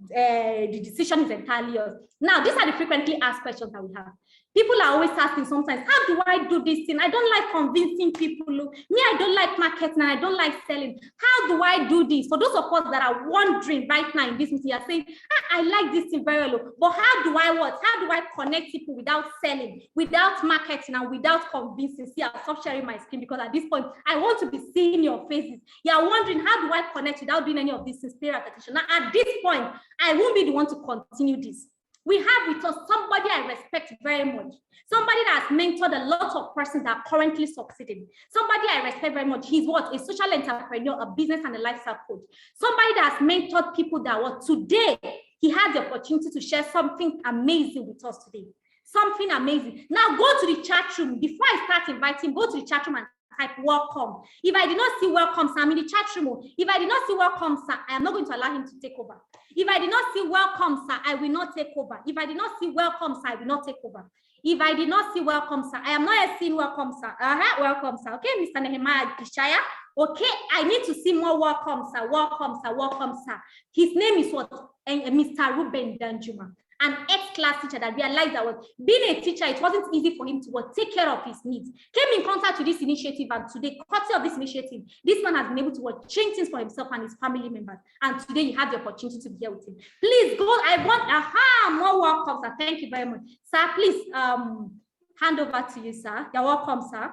The decision is entirely yours. Now, these are the frequently asked questions that we have. People are always asking sometimes, how do I do this thing? I don't like convincing people. Me, I don't like marketing, and I don't like selling. How do I do this? For those of us that are wondering right now in this meeting, you're saying, I like this thing very well, but how do I what? How do I connect people without selling, without marketing, and without convincing? See, I'll stop sharing my screen because at this point, I want to be seeing your faces. You're wondering, how do I connect without doing any of this spirit attention? Now, at this point, I won't be the one to continue this. We have with us somebody I respect very much, somebody that has mentored a lot of persons that are currently succeeding, somebody I respect very much. He's what? A social entrepreneur, a business and a lifestyle coach, somebody that has mentored people that what today he has the opportunity to share something amazing with us today. Something amazing. Now go to the chat room. Before I start inviting, go to the chat room and type welcome. If I did not see welcome, sir, I'm in the chat room. If I did not see welcome, sir, I am not going to allow him to take over. If I did not see welcome, sir, I will not take over. If I did not see welcome, sir, I will not take over. If I did not see welcome, sir, I am not yet seeing welcome, sir. Welcome, sir. Okay, Mr. Nehemiah Ishaya. Okay, I need to see more welcome, sir. Welcome, sir. Welcome, sir. His name is what? Mr. Ruben Danjuma, an ex-class teacher that realized that being a teacher, it wasn't easy for him to take care of his needs. Came in contact with this initiative, and today, courtesy of this initiative, this man has been able to change things for himself and his family members. And today, you have the opportunity to be here with him. Please go. I want more welcome, sir. Thank you very much, sir. Please hand over to you, sir. You're welcome, sir.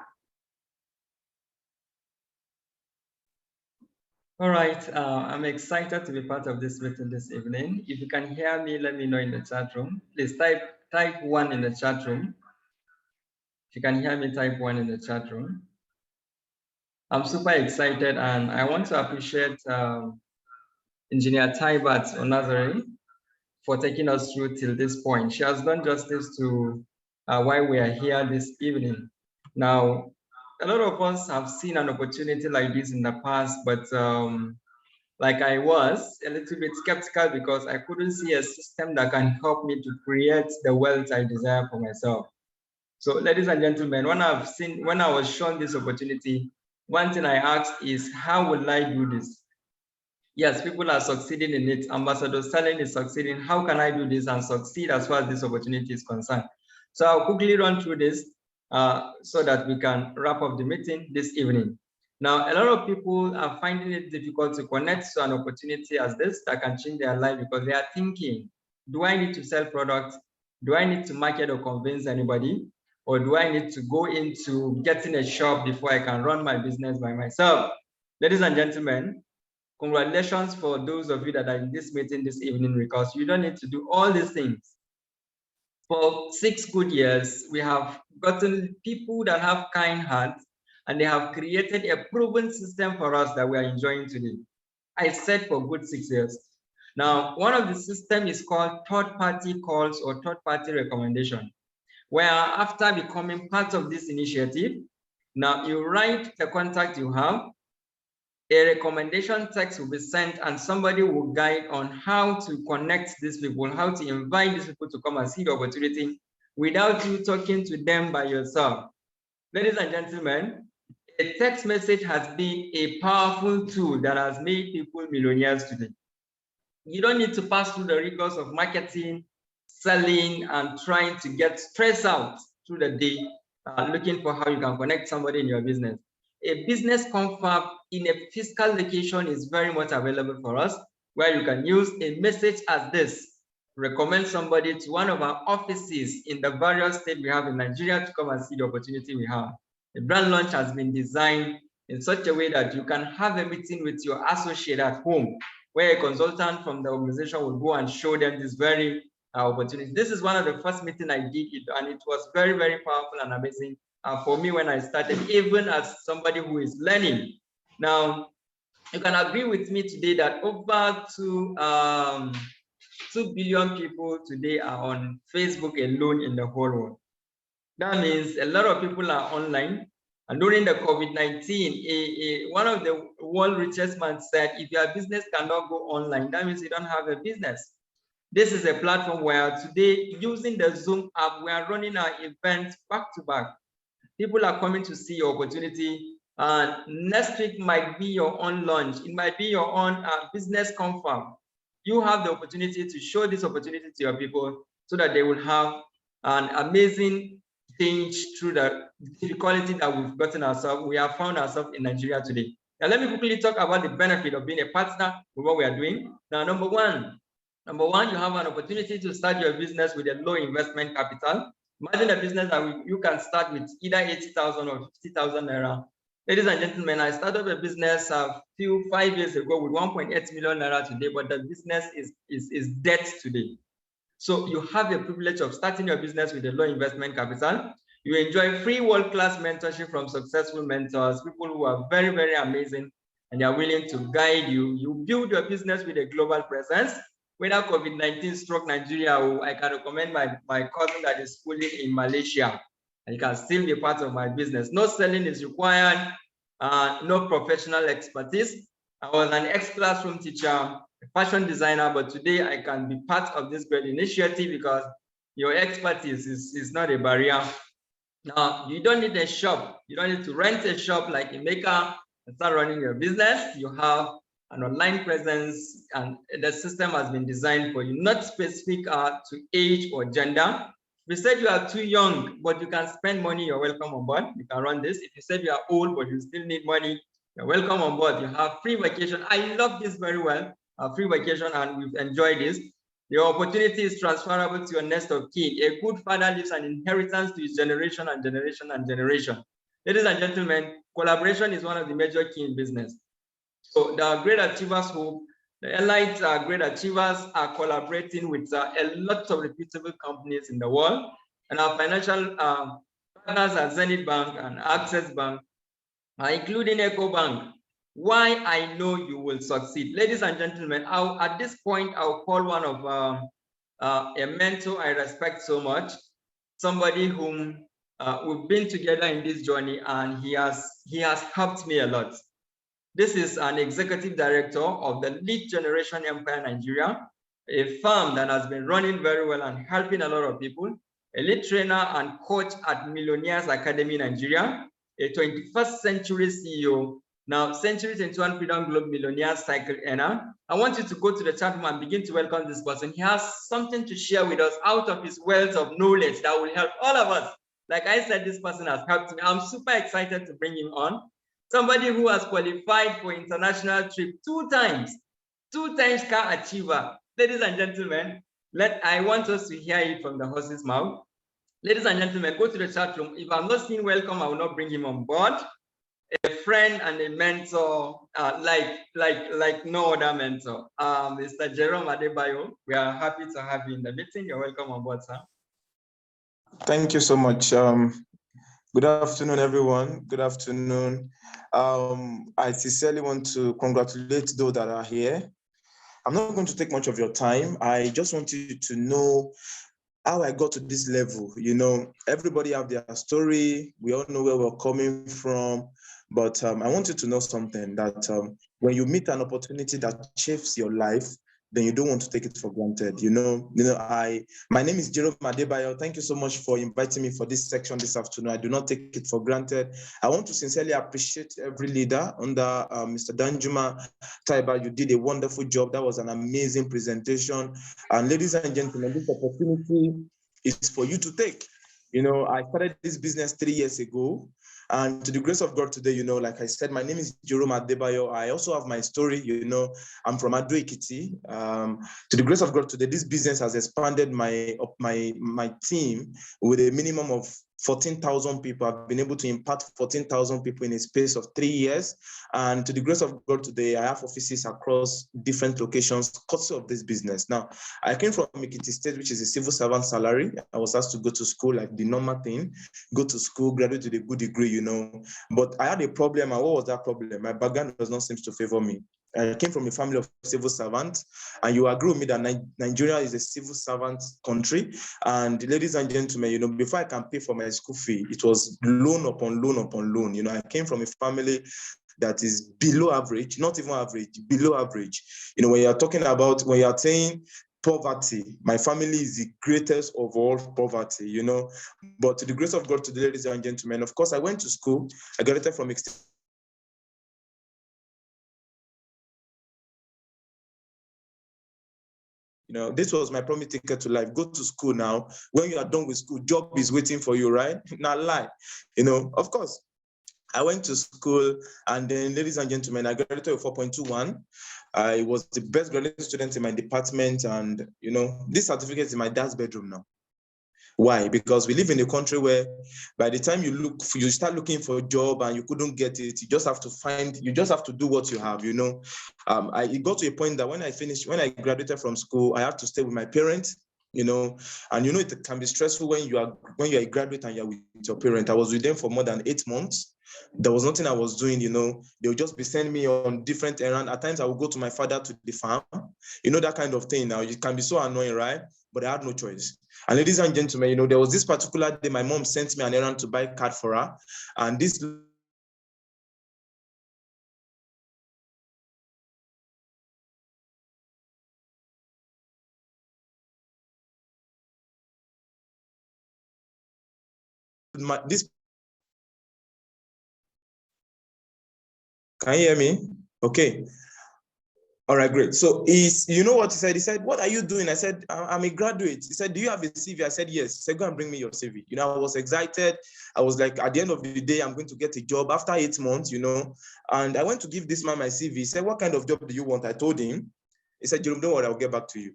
All right, I'm excited to be part of this meeting this evening. If you can hear me, let me know in the chat room. Please type 1 in the chat room. If you can hear me, type 1 in the chat room. I'm super excited, and I want to appreciate Engineer Taibat Onazari for taking us through till this point. She has done justice to why we are here this evening. Now, a lot of us have seen an opportunity like this in the past, but like I was a little bit skeptical because I couldn't see a system that can help me to create the wealth I desire for myself. So, ladies and gentlemen, when I was shown this opportunity, one thing I asked is, how will I do this? Yes, people are succeeding in it. Ambassador Stalin is succeeding. How can I do this and succeed as far as this opportunity is concerned? So I'll quickly run through this so that we can wrap up the meeting this evening. Now, a lot of people are finding it difficult to connect to an opportunity as this that can change their life because they are thinking, do I need to sell products? Do I need to market or convince anybody? Or do I need to go into getting a shop before I can run my business by myself? Ladies and gentlemen, congratulations for those of you that are in this meeting this evening, because you don't need to do all these things. For 6 good years, we have gotten people that have kind hearts, and they have created a proven system for us that we are enjoying today. I said for good 6 years. Now, one of the systems is called third-party calls or third-party recommendation, where after becoming part of this initiative, now you write the contact you have, a recommendation text will be sent, and somebody will guide on how to connect these people, how to invite these people to come and see the opportunity without you talking to them by yourself. Ladies and gentlemen, a text message has been a powerful tool that has made people millionaires today. You don't need to pass through the rigors of marketing, selling, and trying to get stressed out through the day, looking for how you can connect somebody in your business. A business confab in a physical location is very much available for us, where you can use a message as this, recommend somebody to one of our offices in the various states we have in Nigeria to come and see the opportunity we have. The brand launch has been designed in such a way that you can have a meeting with your associate at home, where a consultant from the organization will go and show them this very opportunity. This is one of the first meetings I did, and it was very, very powerful and amazing for me when I started, even as somebody who is learning. Now, you can agree with me today that over 2 billion people today are on Facebook alone in the whole world. That means a lot of people are online. And during the COVID-19, one of the world richest men said, if your business cannot go online, that means you don't have a business. This is a platform where today, using the Zoom app, we are running our events back to back. People are coming to see your opportunity. Next week might be your own launch. It might be your own business confab. You have the opportunity to show this opportunity to your people so that they will have an amazing change through the difficulty that we've gotten ourselves, we have found ourselves in Nigeria today. Now, let me quickly talk about the benefit of being a partner with what we are doing. Now, number one, you have an opportunity to start your business with a low investment capital. Imagine a business that you can start with either 80,000 or 50,000 naira. Ladies and gentlemen, I started a business 5 years ago with 1.8 million naira today, but the business is debt today. So you have the privilege of starting your business with a low investment capital. You enjoy free world-class mentorship from successful mentors, people who are very, very amazing, and they are willing to guide you. You build your business with a global presence. Whether COVID-19 struck Nigeria, I can recommend my cousin that is schooling in Malaysia, and he can still be part of my business. No selling is required, no professional expertise. I was an ex-classroom teacher, a fashion designer, but today I can be part of this great initiative because your expertise is not a barrier. Now, you don't need a shop. You don't need to rent a shop like a maker and start running your business. You have an online presence, and the system has been designed for you, not specific to age or gender. If you said you are too young, but you can spend money, you're welcome on board. You can run this. If you said you are old, but you still need money, you're welcome on board. You have free vacation. I love this very well, free vacation, and we've enjoyed this. Your opportunity is transferable to your next of kin. A good father leaves an inheritance to his generation and generation and generation. Ladies and gentlemen, collaboration is one of the major key in business. So the great achievers the elite great achievers are collaborating with a lot of reputable companies in the world. And our financial partners are Zenith Bank and Access Bank, including Eco Bank. Why I know you will succeed. Ladies and gentlemen, at this point, I'll call one of a mentor I respect so much, somebody whom we've been together in this journey, and he has helped me a lot. This is an executive director of the Lead Generation Empire Nigeria, a firm that has been running very well and helping a lot of people, a lead trainer and coach at Millionaires Academy Nigeria, a 21st century CEO, now Century 21 Freedom Globe Millionaire Cycle earner. I want you to go to the chat room and begin to welcome this person. He has something to share with us out of his wealth of knowledge that will help all of us. Like I said, this person has helped me. I'm super excited to bring him on. Somebody who has qualified for international trip 2 times, 2 times car achiever. Ladies and gentlemen, I want us to hear it from the horse's mouth. Ladies and gentlemen, go to the chat room. If I'm not saying welcome, I will not bring him on board. A friend and a mentor, like no other mentor. Mr. Jerome Adebayo, we are happy to have you in the meeting. You're welcome on board, sir. Thank you so much. Good afternoon, everyone. Good afternoon. I sincerely want to congratulate those that are here. I'm not going to take much of your time. I just want you to know how I got to this level. You know, everybody have their story. We all know where we're coming from. But I want you to know something, that when you meet an opportunity that shapes your life, then you don't want to take it for granted. My name is Jerome Adebayo. Thank you so much for inviting me for this section this afternoon. I do not take it for granted. I want to sincerely appreciate every leader under Mr. Danjuma Taiba. You did a wonderful job. That was an amazing presentation. And ladies and gentlemen, this opportunity is for you to take. You know, I started this business 3 years ago. And to the grace of God today, like I said, my name is Jerome Adebayo. I also have my story, I'm from Ado Ekiti. To the grace of God today, this business has expanded my team with a minimum of 14,000 people. I've been able to impact 14,000 people in a space of 3 years. And to the grace of God today, I have offices across different locations because of this business. Now, I came from Ekiti State, which is a civil servant salary. I was asked to go to school, like the normal thing, go to school, graduate with a good degree, But I had a problem. And what was that problem? My background does not seem to favor me. I came from a family of civil servants, and you agree with me that Nigeria is a civil servant country. And ladies and gentlemen, before I can pay for my school fee, it was loan upon loan upon loan. I came from a family that is below average, not even average, below average. When you're saying poverty, my family is the greatest of all poverty, But to the grace of God today, ladies and gentlemen, of course, I went to school. I graduated from You know, this was my promise ticket to life. Go to school now. When you are done with school, job is waiting for you, right? Not lie. You know, of course. I went to school, and then, ladies and gentlemen, I graduated with 4.21. I was the best graduate student in my department, and you know, this certificate is in my dad's bedroom now. Why? Because we live in a country where by the time you start looking for a job and you couldn't get it, you just have to do what you have, you know. It got to a point that when I graduated from school, I had to stay with my parents, you know, and you know, it can be stressful when you're a graduate and you're with your parent. I was with them for more than 8 months. There was nothing I was doing, you know. They would just be sending me on different errands. At times I would go to my father to the farm, you know, that kind of thing. Now it can be so annoying, right? But I had no choice. And ladies and gentlemen, you know, there was this particular day my mom sent me an errand to buy a card for her. And this can you hear me? Okay. All right, great. So you know what he said? He said, "What are you doing?" I said, "I'm a graduate." He said, "Do you have a CV?" I said, "Yes." He said, "Go and bring me your CV." You know, I was excited. I was like, at the end of the day, I'm going to get a job after 8 months, you know. And I went to give this man my CV. He said, "What kind of job do you want?" I told him. He said, "Jerome, don't worry, I'll get back to you."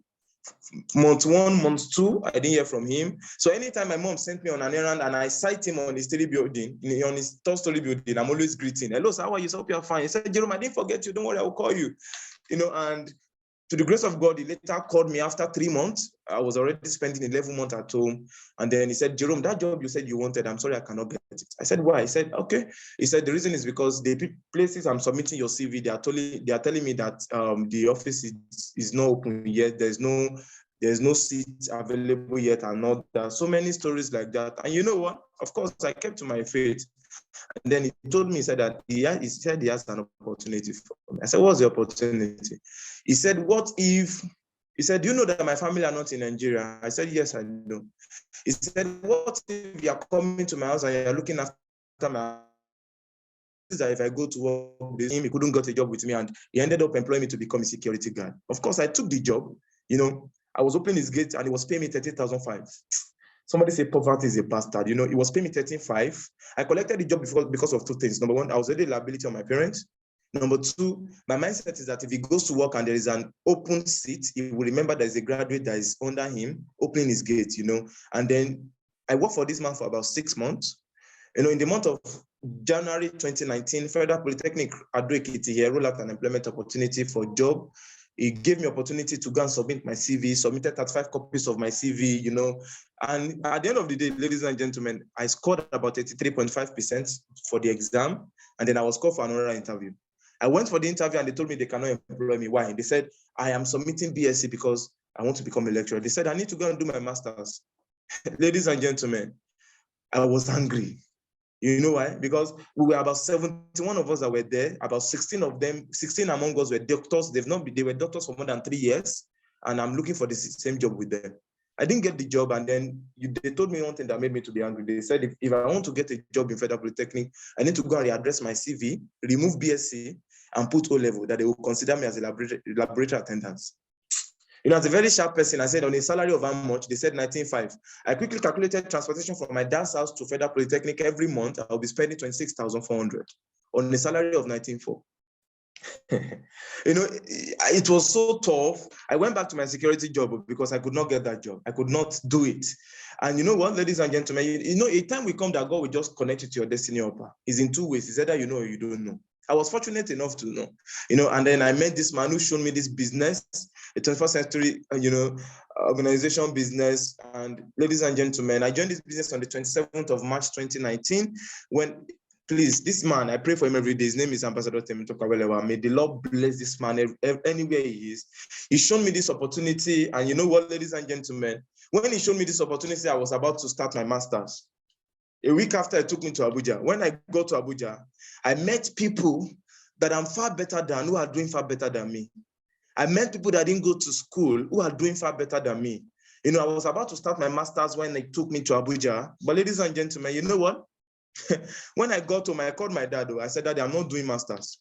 Month 1, month 2, I didn't hear from him. So anytime my mom sent me on an errand and I sight him on his building, on his third-story building, I'm always greeting. "Hello, sir, how are you? Hope you're fine." He said, "Jerome, I didn't forget you. Don't worry, I'll call you." You know, and to the grace of God, he later called me after 3 months. I was already spending 11 months at home. And then he said, "Jerome, that job you said you wanted, I'm sorry, I cannot get it." I said, "Why?" He said, "Okay." He said, "The reason is because the places I'm submitting your CV, they are telling me that the office is not open yet. There's no seat available yet, and not that." So many stories like that. And you know what? Of course, I kept to my faith. And then he told me, he said he has an opportunity for me. I said, "What's the opportunity?" He said, he said, "Do you know that my family are not in Nigeria?" I said, "Yes, I know." He said, "What if you are coming to my house and you're looking after my house? That if I go to work with him, he couldn't get a job with me, and he ended up employing me to become a security guard." Of course, I took the job. You know, I was opening his gate and he was paying me 30,500. Somebody say poverty is a bastard. You know, he was paying me 13,500. I collected the job because of two things. Number one, I was already a liability on my parents. Number two, my mindset is that if he goes to work and there is an open seat, he will remember there is a graduate that is under him opening his gate, you know. And then I worked for this man for about 6 months. You know, in the month of January 2019, Federal Polytechnic Ado-Ekiti here rolled out an employment opportunity for a job. It gave me opportunity to go and submit my CV, submitted 35 copies of my CV, you know. And at the end of the day, ladies and gentlemen, I scored about 83.5% for the exam. And then I was called for another interview. I went for the interview and they told me they cannot employ me. Why? They said, "I am submitting BSc because I want to become a lecturer." They said, "I need to go and do my master's." Ladies and gentlemen, I was angry. You know why? Because we were about 71 of us that were there. About 16 among us were doctors. They were doctors for more than 3 years. And I'm looking for the same job with them. I didn't get the job. And then they told me one thing that made me to be angry. They said, if I want to get a job in Federal Polytechnic, I need to go and readdress my CV, remove BSc, and put O-level, that they will consider me as a laboratory attendant. You know, as a very sharp person, I said, on a salary of how much? They said 19,500. I quickly calculated transportation from my dad's house to Federal Polytechnic every month. I'll be spending 26,400 on a salary of 19,400. You know, it was so tough. I went back to my security job because I could not get that job. I could not do it. And you know what, ladies and gentlemen, you know, a time will come that God will just connect you to your destiny helper. It's in two ways. It's either you know or you don't know. I was fortunate enough to know, you know, and then I met this man who showed me this business, a 21st century, you know, organization business. And ladies and gentlemen, I joined this business on the 27th of March, 2019, when, please, this man, I pray for him every day. His name is Ambassador Temito Kawelewa. May the Lord bless this man anywhere he is. He showed me this opportunity. And you know what, ladies and gentlemen, when he showed me this opportunity, I was about to start my master's. A week after, it took me to Abuja. When I got to Abuja, I met people that I'm far better than, who are doing far better than me. I met people that didn't go to school who are doing far better than me. You know, I was about to start my master's when they took me to Abuja. But ladies and gentlemen, you know what? When I got home, I called my dad. I said, "Daddy, I'm not doing master's."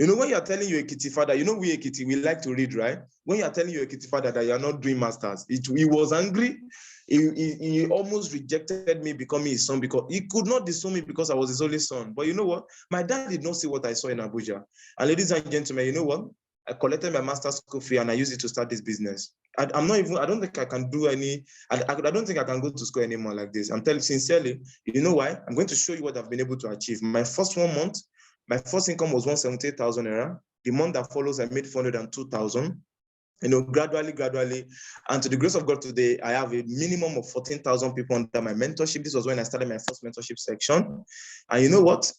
You know, when you're telling your Ekiti father, you know, we Ekiti, we like to read, right? When you're telling your Ekiti father that you're not doing masters, he was angry. He almost rejected me becoming his son because he could not disown me because I was his only son. But you know what? My dad did not see what I saw in Abuja. And ladies and gentlemen, you know what? I collected my master's school fee and I used it to start this business. I don't think I can do any, I don't think I can go to school anymore like this. I'm telling you sincerely, you know why? I'm going to show you what I've been able to achieve. My first 1 month, my first income was 178,000 naira. The month that follows, I made 402,000. You know, gradually. And to the grace of God today, I have a minimum of 14,000 people under my mentorship. This was when I started my first mentorship section. And you know what?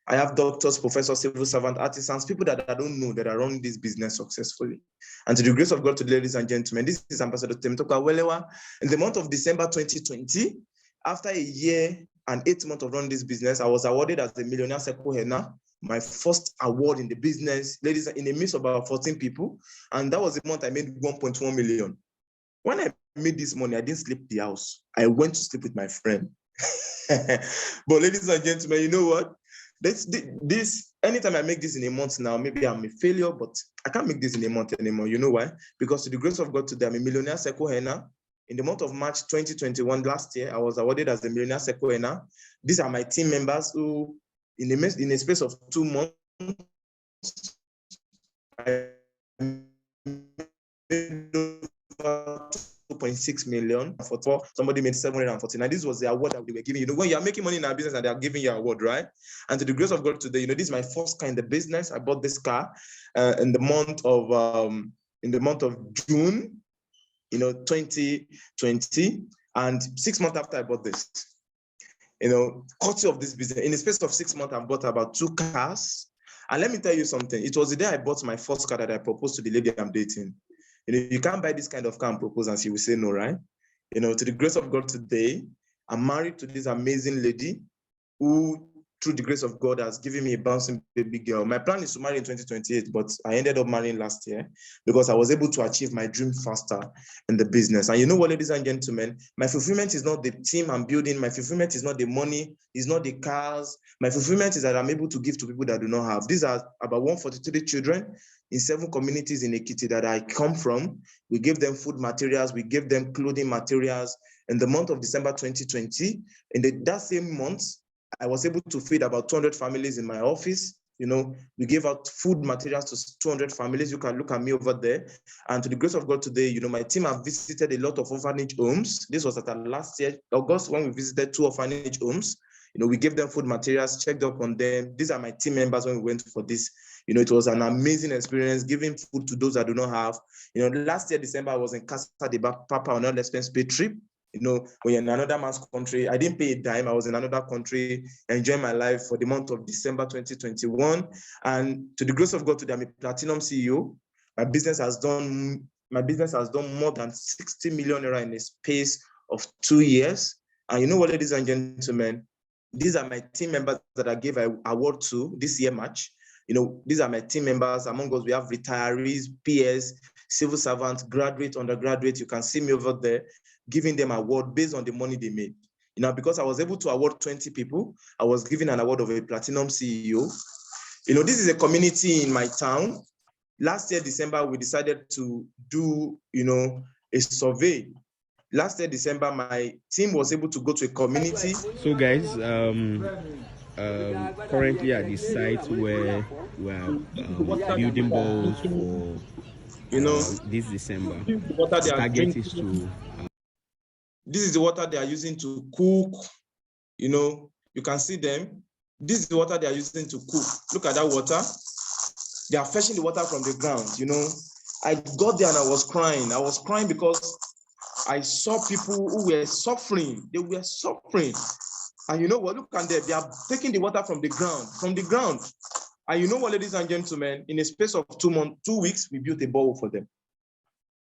I have doctors, professors, civil servants, artisans, people that I don't know that are running this business successfully. And to the grace of God today, ladies and gentlemen, this is Ambassador Temitope Awelewa. In the month of December 2020, after a year and 8 months of running this business, I was awarded as the Millionaire Seko Henna, my first award in the business, ladies, in the midst of about 14 people. And that was the month I made 1.1 million. When I made this money, I didn't sleep the house. I went to sleep with my friend. But ladies and gentlemen, you know what? This anytime I make this in a month now, maybe I'm a failure, but I can't make this in a month anymore. You know why? Because to the grace of God today, I'm a Millionaire Seko Henna. In the month of March 2021, last year, I was awarded as the Millionaire Seko Henna. These are my team members who, in a space of 2 months, I made 2.6 million. For somebody made 749. This was the award that they were giving. You know, when you are making money in our business and they are giving you an award, right? And to the grace of God today, you know, this is my first car in the business. I bought this car in the month of June, you know, 2020, and 6 months after I bought this, you know, courtesy of this business, in the space of 6 months, I bought about 2 cars. And let me tell you something. It was the day I bought my first car that I proposed to the lady I'm dating. You know, you can't buy this kind of car and propose and she will say no, right? You know, to the grace of God today, I'm married to this amazing lady who, through the grace of God, has given me a bouncing baby girl. My plan is to marry in 2028, but I ended up marrying last year because I was able to achieve my dream faster in the business. And you know what, ladies and gentlemen, my fulfillment is not the team I'm building. My fulfillment is not the money, it's not the cars. My fulfillment is that I'm able to give to people that do not have. These are about 143 children in 7 communities in Ekiti that I come from. We give them food materials, we give them clothing materials. In the month of December 2020, that same month, I was able to feed about 200 families in my office. You know, we gave out food materials to 200 families. You can look at me over there. And to the grace of God today, you know, my team have visited a lot of orphanage homes. This was at our last year, August, when we visited 2 orphanage homes. You know, we gave them food materials, checked up on them. These are my team members when we went for this. You know, it was an amazing experience, giving food to those that do not have. You know, last year, December, I was in Casa de Papa on an expense paid trip. You know, when you're in another man's country, I didn't pay a dime. I was in another country, enjoying my life for the month of December 2021. And to the grace of God today, I'm a platinum CEO. My business has done more than 60 million naira in a space of 2 years. And you know what, ladies and gentlemen, these are my team members that I gave an award to this year March. You know, these are my team members. Among us, we have retirees, PS, civil servants, graduate, undergraduate. You can see me over there, giving them award based on the money they made. You know, because I was able to award 20 people, I was given an award of a platinum CEO. You know, this is a community in my town. Last year, December, we decided to do, you know, a survey. Last year, December, my team was able to go to a community. So guys, currently at the site where we are building balls for, you know, this December. The water they are Target drinking. is to This is the water they are using to cook. You know, you can see them. This is the water they are using to cook. Look at that water. They are fetching the water from the ground. You know, I got there and I was crying. I was crying because I saw people who were suffering. They were suffering. And you know what? Look at them. They are taking the water from the ground. And you know what, ladies and gentlemen, in a space of 2 weeks, we built a bowl for them.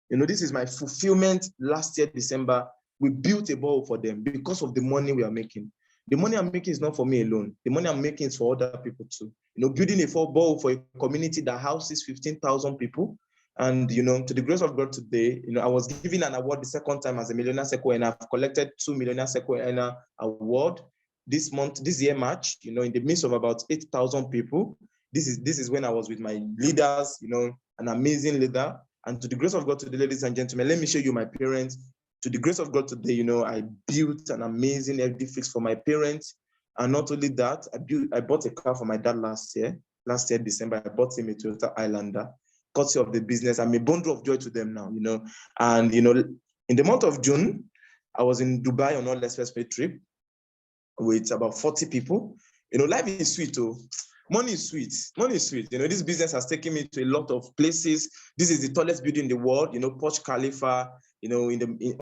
You know, this is my fulfillment last year, December. We built a bowl for them because of the money we are making. The money I'm making is not for me alone. The money I'm making is for other people too. You know, building a bowl for a community that houses 15,000 people. And, you know, to the grace of God today, you know, I was given an award the second time as a Millionaire Seko, and I've collected 2 Millionaire Seko award this year, March, you know, in the midst of about 8,000 people. This is when I was with my leaders, you know, an amazing leader. And to the grace of God today, ladies and gentlemen, let me show you my parents. To the grace of God today, you know, I built an amazing edifice for my parents. And not only that, I bought a car for my dad last year. Last year, December, I bought him a Toyota Highlander, courtesy of the business. I'm a bundle of joy to them now, you know. And, you know, in the month of June, I was in Dubai on all expressway trip with about 40 people. You know, life is sweet, oh. Money is sweet. Money is sweet. You know, this business has taken me to a lot of places. This is the tallest building in the world, you know, Burj Khalifa, you know,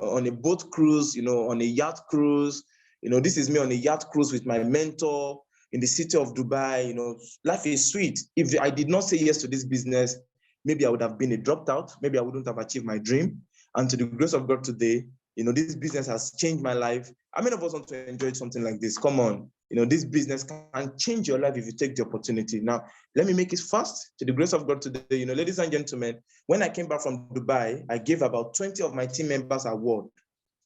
on a boat cruise, you know, on a yacht cruise. You know, this is me on a yacht cruise with my mentor in the city of Dubai. You know, life is sweet. If I did not say yes to this business, maybe I would have been a dropped out. Maybe I wouldn't have achieved my dream. And to the grace of God today, you know, this business has changed my life. How many of us want to enjoy something like this? Come on. You know, this business can change your life if you take the opportunity. Now, let me make it fast. To the grace of God today, you know, ladies and gentlemen, when I came back from Dubai, I gave about 20 of my team members award.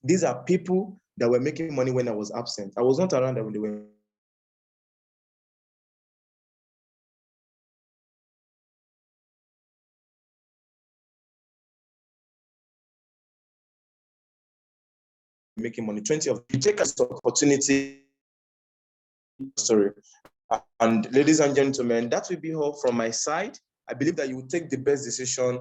These are people that were making money when I was absent. I was not around when they were making money. 20 of you take this opportunity. Sorry. And ladies and gentlemen, that will be all from my side. I believe that you will take the best decision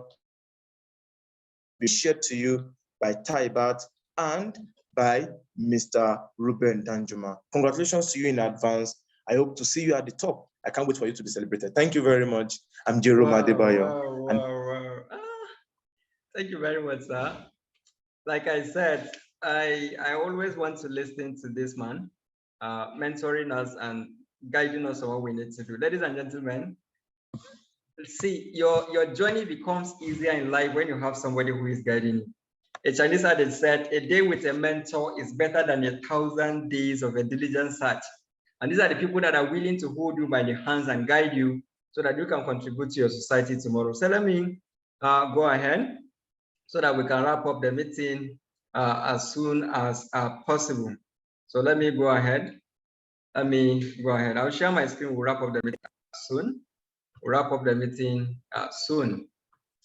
be shared to you by Taibat and by Mr. Ruben Danjuma. Congratulations to you in advance. I hope to see you at the top. I can't wait for you to be celebrated. Thank you very much. I'm Jerome Adebayo. Wow. Thank you very much, sir. Like I said, I always want to listen to this man, mentoring us and guiding us on what we need to do. Ladies and gentlemen, see, your journey becomes easier in life when you have somebody who is guiding you. A Chinese adage said, a day with a mentor is better than 1,000 days of a diligent search. And these are the people that are willing to hold you by the hands and guide you so that you can contribute to your society tomorrow. So let me go ahead so that we can wrap up the meeting as soon as possible. So let me go ahead. I'll share my screen. We'll wrap up the meeting soon. We'll wrap up the meeting soon.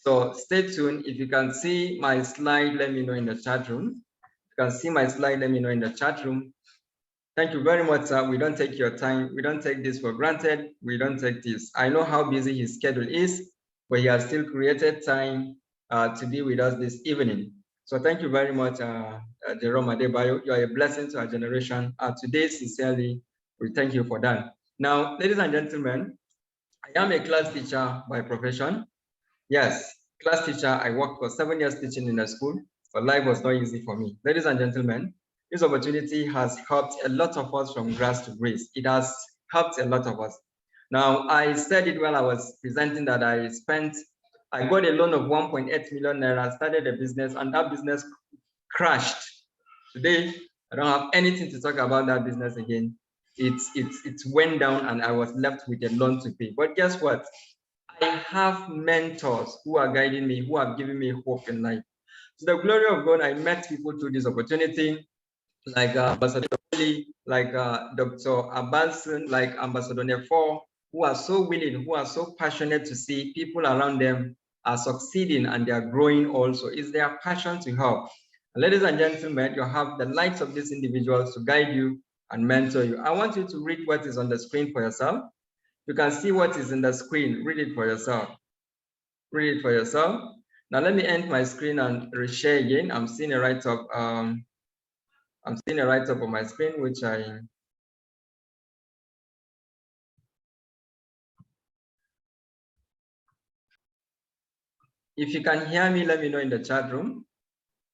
So stay tuned. If you can see my slide, let me know in the chat room. If you can see my slide, let me know in the chat room. Thank you very much, sir. We don't take your time. We don't take this for granted. We don't take this. I know how busy his schedule is, but he has still created time to be with us this evening. So thank you very much, Jerome Adebayo. You are a blessing to our generation. Today, sincerely, we thank you for that. Now, ladies and gentlemen, I am a class teacher by profession. Yes, class teacher. I worked for 7 years teaching in a school, but life was not easy for me. Ladies and gentlemen, this opportunity has helped a lot of us from grass to grace. It has helped a lot of us. Now, I said it while I was presenting that I got a loan of 1.8 million naira, started a business, and that business crashed. Today, I don't have anything to talk about that business again. It went down and I was left with a loan to pay. But guess what? I have mentors who are guiding me, who have given me hope in life. To the glory of God, I met people through this opportunity, like Ambassador Lee, like Dr. Abanson, like Ambassador Nefo, who are so willing, who are so passionate to see people around them are succeeding and they are growing also. It's their passion to help. And ladies and gentlemen, you have the likes of these individuals to guide you and mentor you. I want you to read what is on the screen for yourself. You can see what is in the screen. Read it for yourself. Read it for yourself. Now let me end my screen and reshare again. I'm seeing a write-up. I'm seeing a write-up on my screen, which if you can hear me, let me know in the chat room.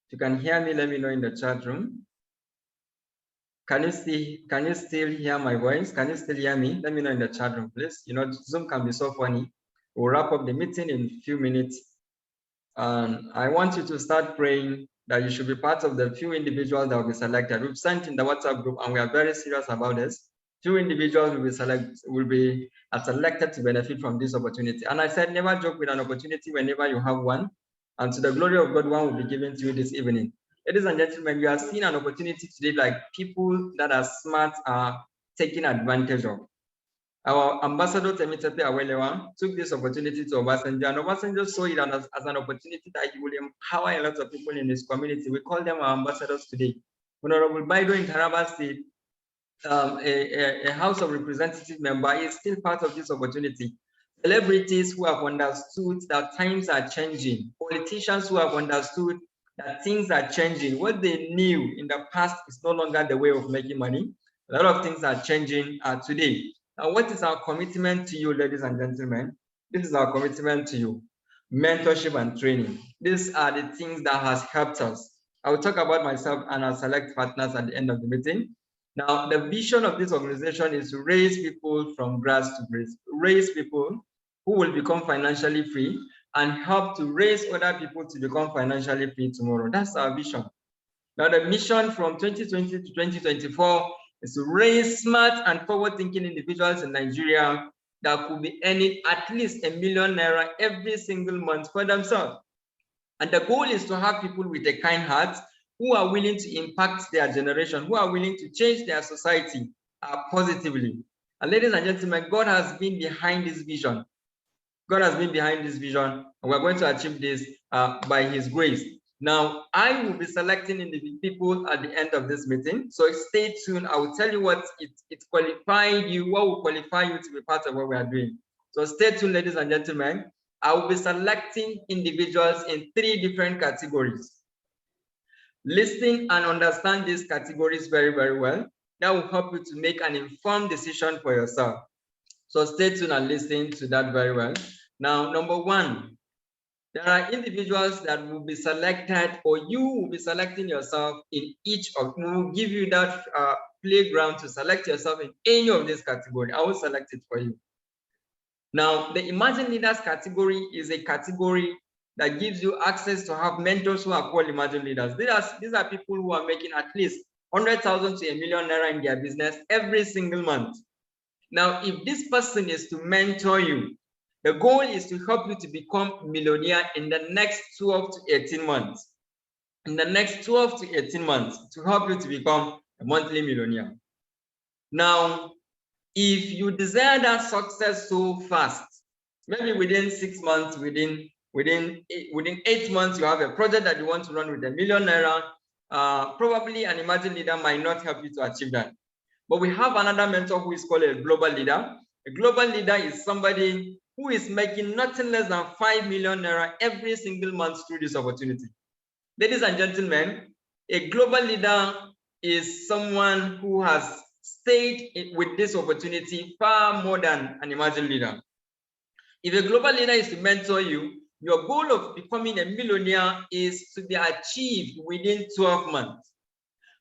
If you can hear me, let me know in the chat room. Can you still hear my voice? Can you still hear me? Let me know in the chat room, please. You know, Zoom can be so funny. We'll wrap up the meeting in a few minutes. And I want you to start praying that you should be part of the few individuals that will be selected. We've sent in the WhatsApp group and we are very serious about this. Few individuals will be selected to benefit from this opportunity. And I said, never joke with an opportunity whenever you have one. And to the glory of God, one will be given to you this evening. Ladies and gentlemen, you are seeing an opportunity today like people that are smart are taking advantage of. Our ambassador Temitope Awelewa took this opportunity to Obasanjo, and Obasanjo saw it as an opportunity that he will empower a lot of people in his community. We call them our ambassadors today. Honorable Baido in Taraba State, a House of Representative member, is still part of this opportunity. Celebrities who have understood that times are changing, politicians who have understood that things are changing. What they knew in the past is no longer the way of making money. A lot of things are changing today. Now, what is our commitment to you, ladies and gentlemen? This is our commitment to you. Mentorship and training. These are the things that has helped us. I will talk about myself and our select partners at the end of the meeting. Now, the vision of this organization is to raise people from grass to grace, raise people who will become financially free and help to raise other people to become financially free tomorrow. That's our vision. Now, the mission from 2020 to 2024 is to raise smart and forward-thinking individuals in Nigeria that could be earning at least ₦1 million every single month for themselves. And the goal is to have people with a kind heart who are willing to impact their generation, who are willing to change their society positively. And ladies and gentlemen, God has been behind this vision. God has been behind this vision, and we're going to achieve this by His grace. Now, I will be selecting the people at the end of this meeting, so stay tuned. I will tell you what it qualified you, what will qualify you to be part of what we are doing. So stay tuned, ladies and gentlemen. I will be selecting individuals in 3 different categories. Listen and understand these categories very, very well. That will help you to make an informed decision for yourself. So stay tuned and listen to that very well. Now, number 1, there are individuals that will be selected, or you will be selecting yourself in each of, we will give you that playground to select yourself in any of these categories. I will select it for you. Now, the Emerging Leaders category is a category that gives you access to have mentors who are called Emerging Leaders. These are people who are making at least 100,000 to ₦1 million in their business every single month. Now, if this person is to mentor you, the goal is to help you to become a millionaire in the next 12 to 18 months. In the next 12 to 18 months, to help you to become a monthly millionaire. Now, if you desire that success so fast, maybe within 6 months, within 8 months, you have a project that you want to run with ₦1 million, probably an Emerging Leader might not help you to achieve that. But we have another mentor who is called a global leader. A global leader is somebody who is making nothing less than ₦5 million every single month through this opportunity. Ladies and gentlemen, a global leader is someone who has stayed with this opportunity far more than an Emerging Leader. If a global leader is to mentor you, your goal of becoming a millionaire is to be achieved within 12 months.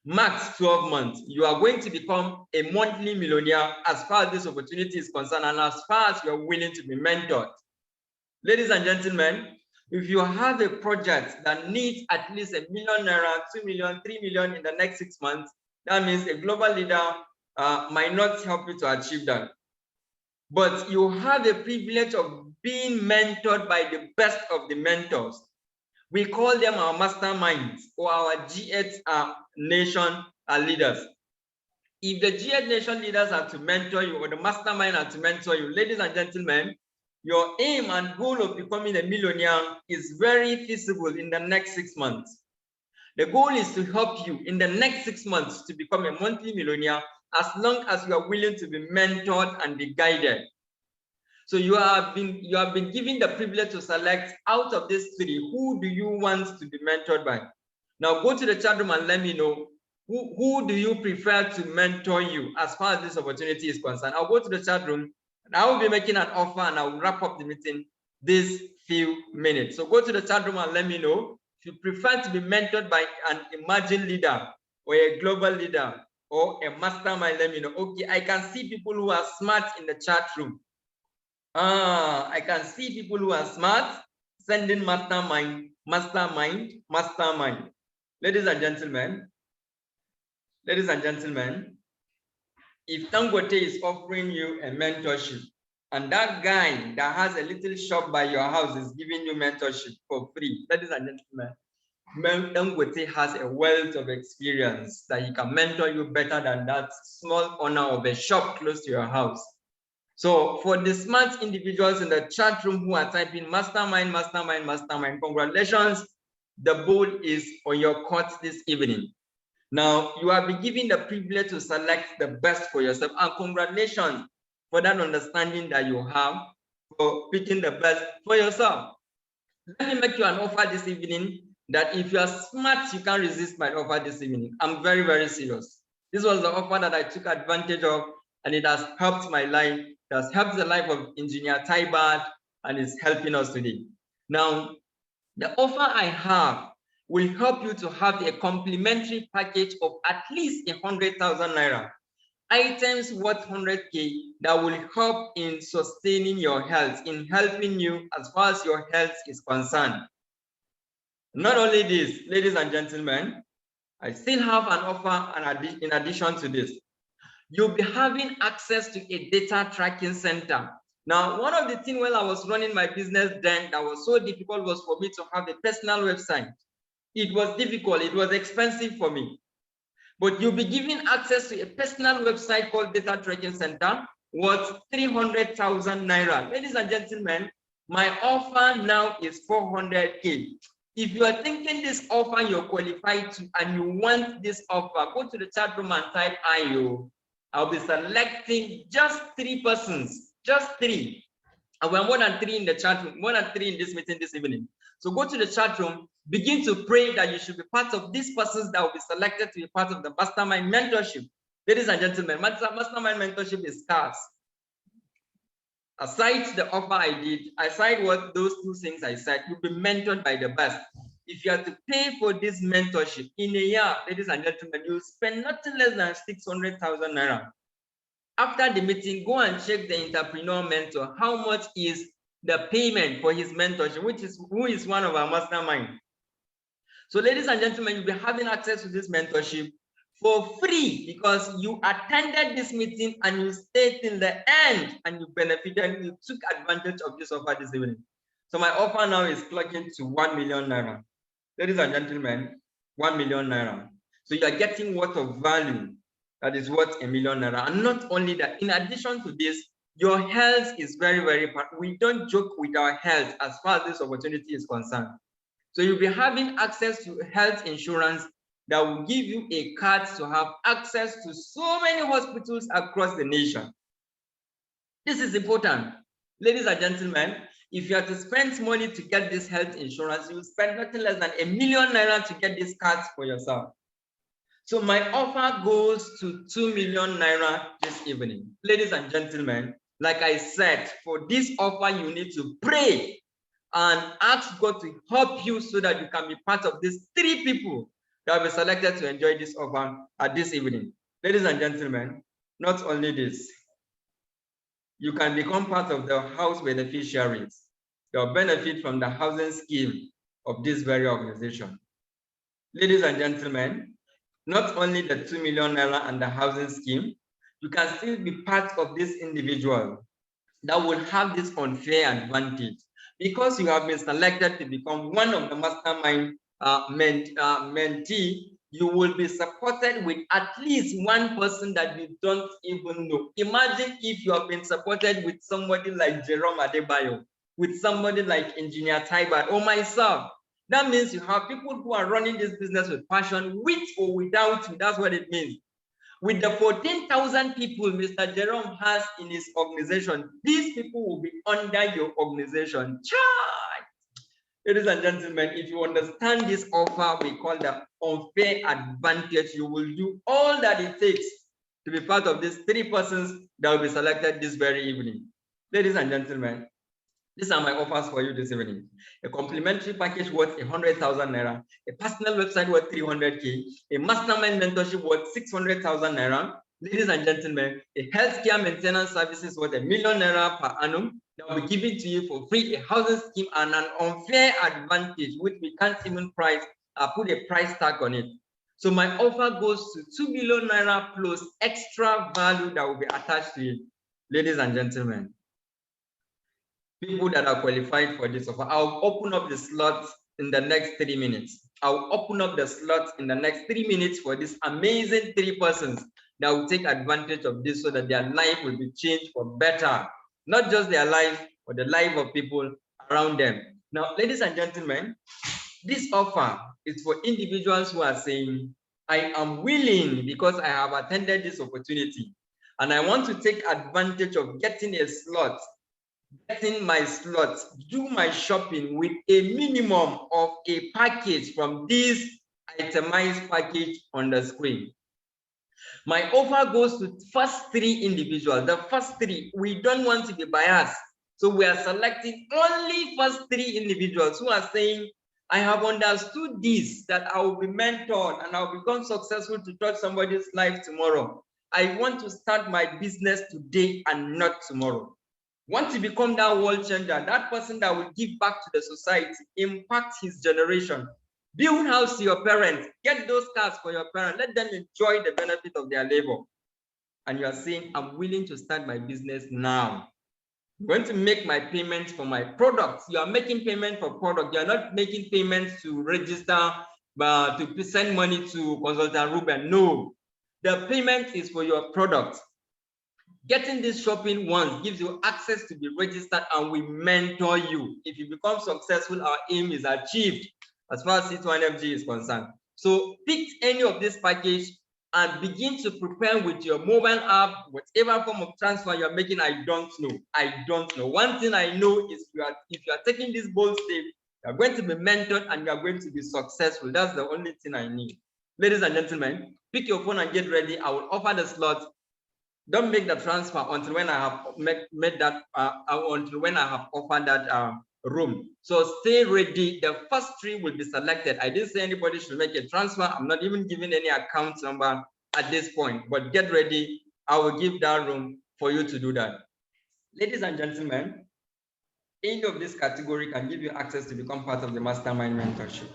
Max 12 months, you are going to become a monthly millionaire as far as this opportunity is concerned and as far as you are willing to be mentored. Ladies and gentlemen, if you have a project that needs at least ₦1 million, 2 million, 3 million in the next 6 months, that means a global leader might not help you to achieve that. But you have the privilege of being mentored by the best of the mentors. We call them our masterminds or our G8 nation leaders. If the G8 nation leaders are to mentor you or the mastermind are to mentor you, ladies and gentlemen, your aim and goal of becoming a millionaire is very feasible in the next 6 months. The goal is to help you in the next 6 months to become a monthly millionaire as long as you are willing to be mentored and be guided. So you have been given the privilege to select out of these 3, who do you want to be mentored by? Now go to the chat room and let me know who do you prefer to mentor you as far as this opportunity is concerned. I'll go to the chat room and I will be making an offer and I'll wrap up the meeting this few minutes. So go to the chat room and let me know if you prefer to be mentored by an Emerging Leader or a global leader or a mastermind. Let me know. Okay, I can see people who are smart in the chat room. I can see people who are smart sending mastermind. Ladies and gentlemen, if Dangote is offering you a mentorship and that guy that has a little shop by your house is giving you mentorship for free, ladies and gentlemen, Dangote has a wealth of experience that he can mentor you better than that small owner of a shop close to your house. So for the smart individuals in the chat room who are typing mastermind, mastermind, mastermind, congratulations. The ball is on your court this evening. Now you are be given the privilege to select the best for yourself, and congratulations for that understanding that you have for picking the best for yourself. Let me make you an offer this evening that if you are smart, you can't resist my offer this evening. I'm very, very serious. This was the offer that I took advantage of, and it has helped my life. It has helped the life of Engineer Tybert, and it's helping us today. Now, the offer I have will help you to have a complimentary package of at least 100,000 naira. Items worth 100K that will help in sustaining your health, in helping you as far as your health is concerned. Not only this, ladies and gentlemen, I still have an offer in addition to this. You'll be having access to a data tracking center. Now, one of the things when I was running my business then that was so difficult was for me to have a personal website. It was difficult, it was expensive for me. But you'll be given access to a personal website called Data Tracking Center worth 300,000 naira. Ladies and gentlemen, my offer now is 400K. If you are thinking this offer you're qualified to and you want this offer, go to the chat room and type IO. I'll be selecting just 3 persons, just 3. And we're more than 3 in the chat room, more than 3 in this meeting this evening. So go to the chat room, begin to pray that you should be part of these persons that will be selected to be part of the mastermind mentorship. Ladies and gentlemen, mastermind mentorship is scarce. Aside the offer I did, aside what those 2 things I said, you'll be mentored by the best. If you have to pay for this mentorship in a year, ladies and gentlemen, you spend nothing less than 600,000 naira. After the meeting, go and check the entrepreneur mentor. How much is the payment for his mentorship, who is one of our mastermind? So, ladies and gentlemen, you'll be having access to this mentorship for free because you attended this meeting and you stayed till the end and you benefited, you took advantage of this offer this evening. So my offer now is clocking to 1 million naira. Ladies and gentlemen, 1 million naira. So you are getting worth of value that is worth 1 million naira. And not only that, in addition to this, your health is very, very important. We don't joke with our health as far as this opportunity is concerned. So you'll be having access to health insurance that will give you a card to have access to so many hospitals across the nation. This is important. Ladies and gentlemen, if you have to spend money to get this health insurance, you will spend nothing less than 1 million naira to get these cards for yourself. So my offer goes to 2 million naira this evening. Ladies and gentlemen, like I said, for this offer, you need to pray and ask God to help you so that you can be part of these 3 people that will be selected to enjoy this offer at this evening. Ladies and gentlemen, not only this, you can become part of the house beneficiaries. You'll benefit from the housing scheme of this very organization. Ladies and gentlemen, not only the 2 million naira and the housing scheme, you can still be part of this individual that will have this unfair advantage because you have been selected to become one of the mastermind mentee. You will be supported with at least 1 person that you don't even know. Imagine if you have been supported with somebody like Jerome Adebayo, with somebody like Engineer Tybert or myself. That means you have people who are running this business with passion, with or without you. That's what it means. With the 14,000 people Mr. Jerome has in his organization, these people will be under your organization. Ladies and gentlemen, if you understand this offer we call the unfair advantage, you will do all that it takes to be part of these 3 persons that will be selected this very evening. Ladies and gentlemen, these are my offers for you this evening. A complimentary package worth 100,000 naira, a personal website worth 300K, a mastermind mentorship worth 600,000 naira. Ladies and gentlemen, a healthcare maintenance services worth 1 million naira per annum that will be given to you for free, a housing scheme, and an unfair advantage which we can't even put a price tag on it. So my offer goes to 2 million naira plus extra value that will be attached to it. Ladies and gentlemen, people that are qualified for this offer, I'll open up the slots in the next 3 minutes. I'll open up the slots in the next 3 minutes for these amazing 3 persons that will take advantage of this so that their life will be changed for better. Not just their life, but the life of people around them. Now, ladies and gentlemen, this offer is for individuals who are saying, I am willing because I have attended this opportunity and I want to take advantage of getting a slot, getting my slot, do my shopping with a minimum of a package from this itemized package on the screen. My offer goes to first 3 individuals. The first 3, we don't want to be biased. So we are selecting only first 3 individuals who are saying, I have understood this, that I will be mentored and I'll become successful to touch somebody's life tomorrow. I want to start my business today and not tomorrow. Want to become that world changer, that person that will give back to the society, impact his generation. Build house to your parents, get those cars for your parents, let them enjoy the benefit of their labor. And you are saying, I'm willing to start my business now. I'm going to make my payments for my products. You are making payment for product. You are not making payments to register, but to send money to consultant Ruben. No, the payment is for your product. Getting this shopping once gives you access to be registered and we mentor you. If you become successful, our aim is achieved as far as C2NFG is concerned. So pick any of this package and begin to prepare with your mobile app, whatever form of transfer you're making. I don't know. One thing I know is if you are taking this bold step, you're going to be mentored and you're going to be successful. That's the only thing I need. Ladies and gentlemen, pick your phone and get ready. I will offer the slot. Don't make the transfer until when I have made that, until when I have offered that room. So stay ready. The first 3 will be selected. I didn't say anybody should make a transfer. I'm not even giving any account number at this point, but get ready. I will give that room for you to do that. Ladies and gentlemen, any of this category can give you access to become part of the mastermind mentorship.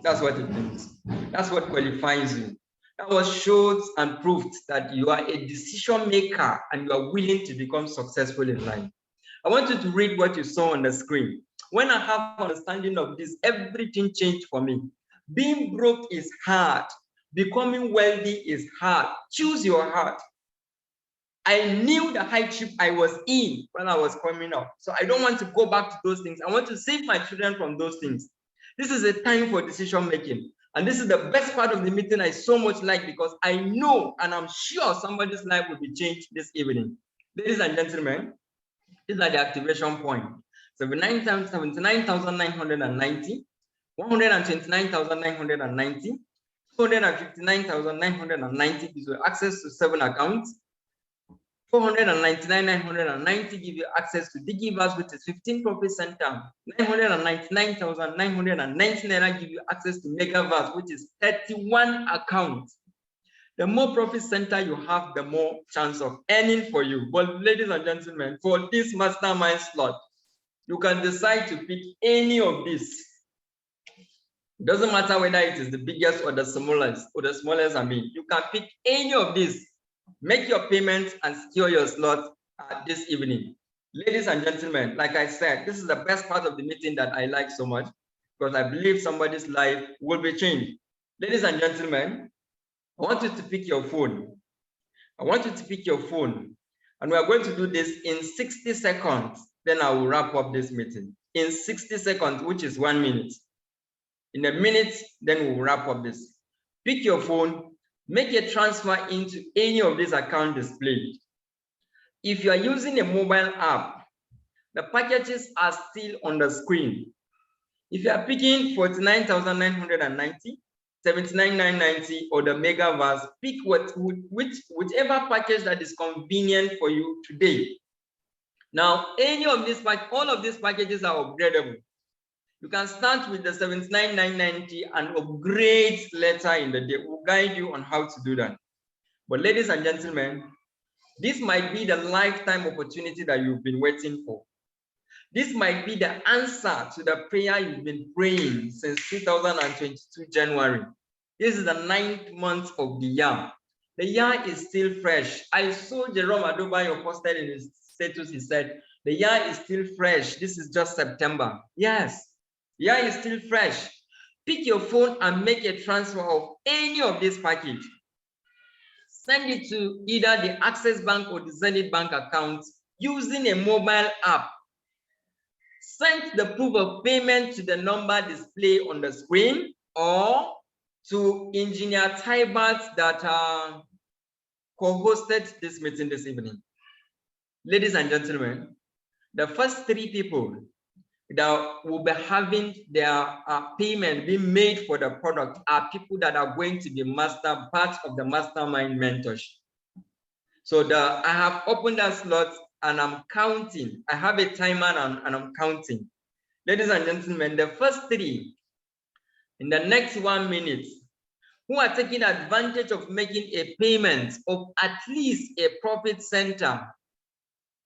That's what it means. That's what qualifies you. That was shows and proved that you are a decision maker and you are willing to become successful in life. I want you to read what you saw on the screen. When I have understanding of this, everything changed for me. Being broke is hard. Becoming wealthy is hard. Choose your heart. I knew the hardship I was in when I was coming up. So I don't want to go back to those things. I want to save my children from those things. This is a time for decision making. And this is the best part of the meeting I so much like because I know and I'm sure somebody's life will be changed this evening. Ladies and gentlemen, these are the activation point. 79,990, 129,990, 259,990 gives you access to 7 accounts. 499,990 give you access to Digivers, which is 15 profit center. 999,990 naira give you access to Megavers, which is 31 accounts. The more profit center you have, the more chance of earning for you. But ladies and gentlemen, for this mastermind slot, you can decide to pick any of these. It doesn't matter whether it is the biggest or the smallest, I mean, you can pick any of these. Make your payments and secure your slot this evening. Ladies and gentlemen, like I said, this is the best part of the meeting that I like so much because I believe somebody's life will be changed. Ladies and gentlemen, I want you to pick your phone. And we are going to do this in 60 seconds. Then I will wrap up this meeting. In 60 seconds, which is 1 minute. In a minute, then we'll wrap up this. Pick your phone. Make a transfer into any of these accounts displayed. If you are using a mobile app, the packages are still on the screen. If you are picking 49,990, 79,990, or the Megavers, pick whichever package that is convenient for you today. Now, all of these packages are upgradable. You can start with the 79,990 and upgrade later in the day. We'll guide you on how to do that. But ladies and gentlemen, this might be the lifetime opportunity that you've been waiting for. This might be the answer to the prayer you've been praying since 2022 January. This is the 9th month of the year. The year is still fresh. I saw Jerome Adobayo posted in his status. He said, the year is still fresh. This is just September. Yes. Yeah, it's still fresh. Pick your phone and make a transfer of any of this package. send it to either the Access Bank or the Zenith Bank account using a mobile app. Send the proof of payment to the number displayed on the screen or to Engineer Tybert that co-hosted this meeting this evening. Ladies and gentlemen, the first 3 people that will be having their payment being made for the product are people that are going to be part of the mastermind mentorship. So I have opened that slot and I'm counting. I have a timer and I'm counting. Ladies and gentlemen, the first 3 in the next 1 minute who are taking advantage of making a payment of at least a profit center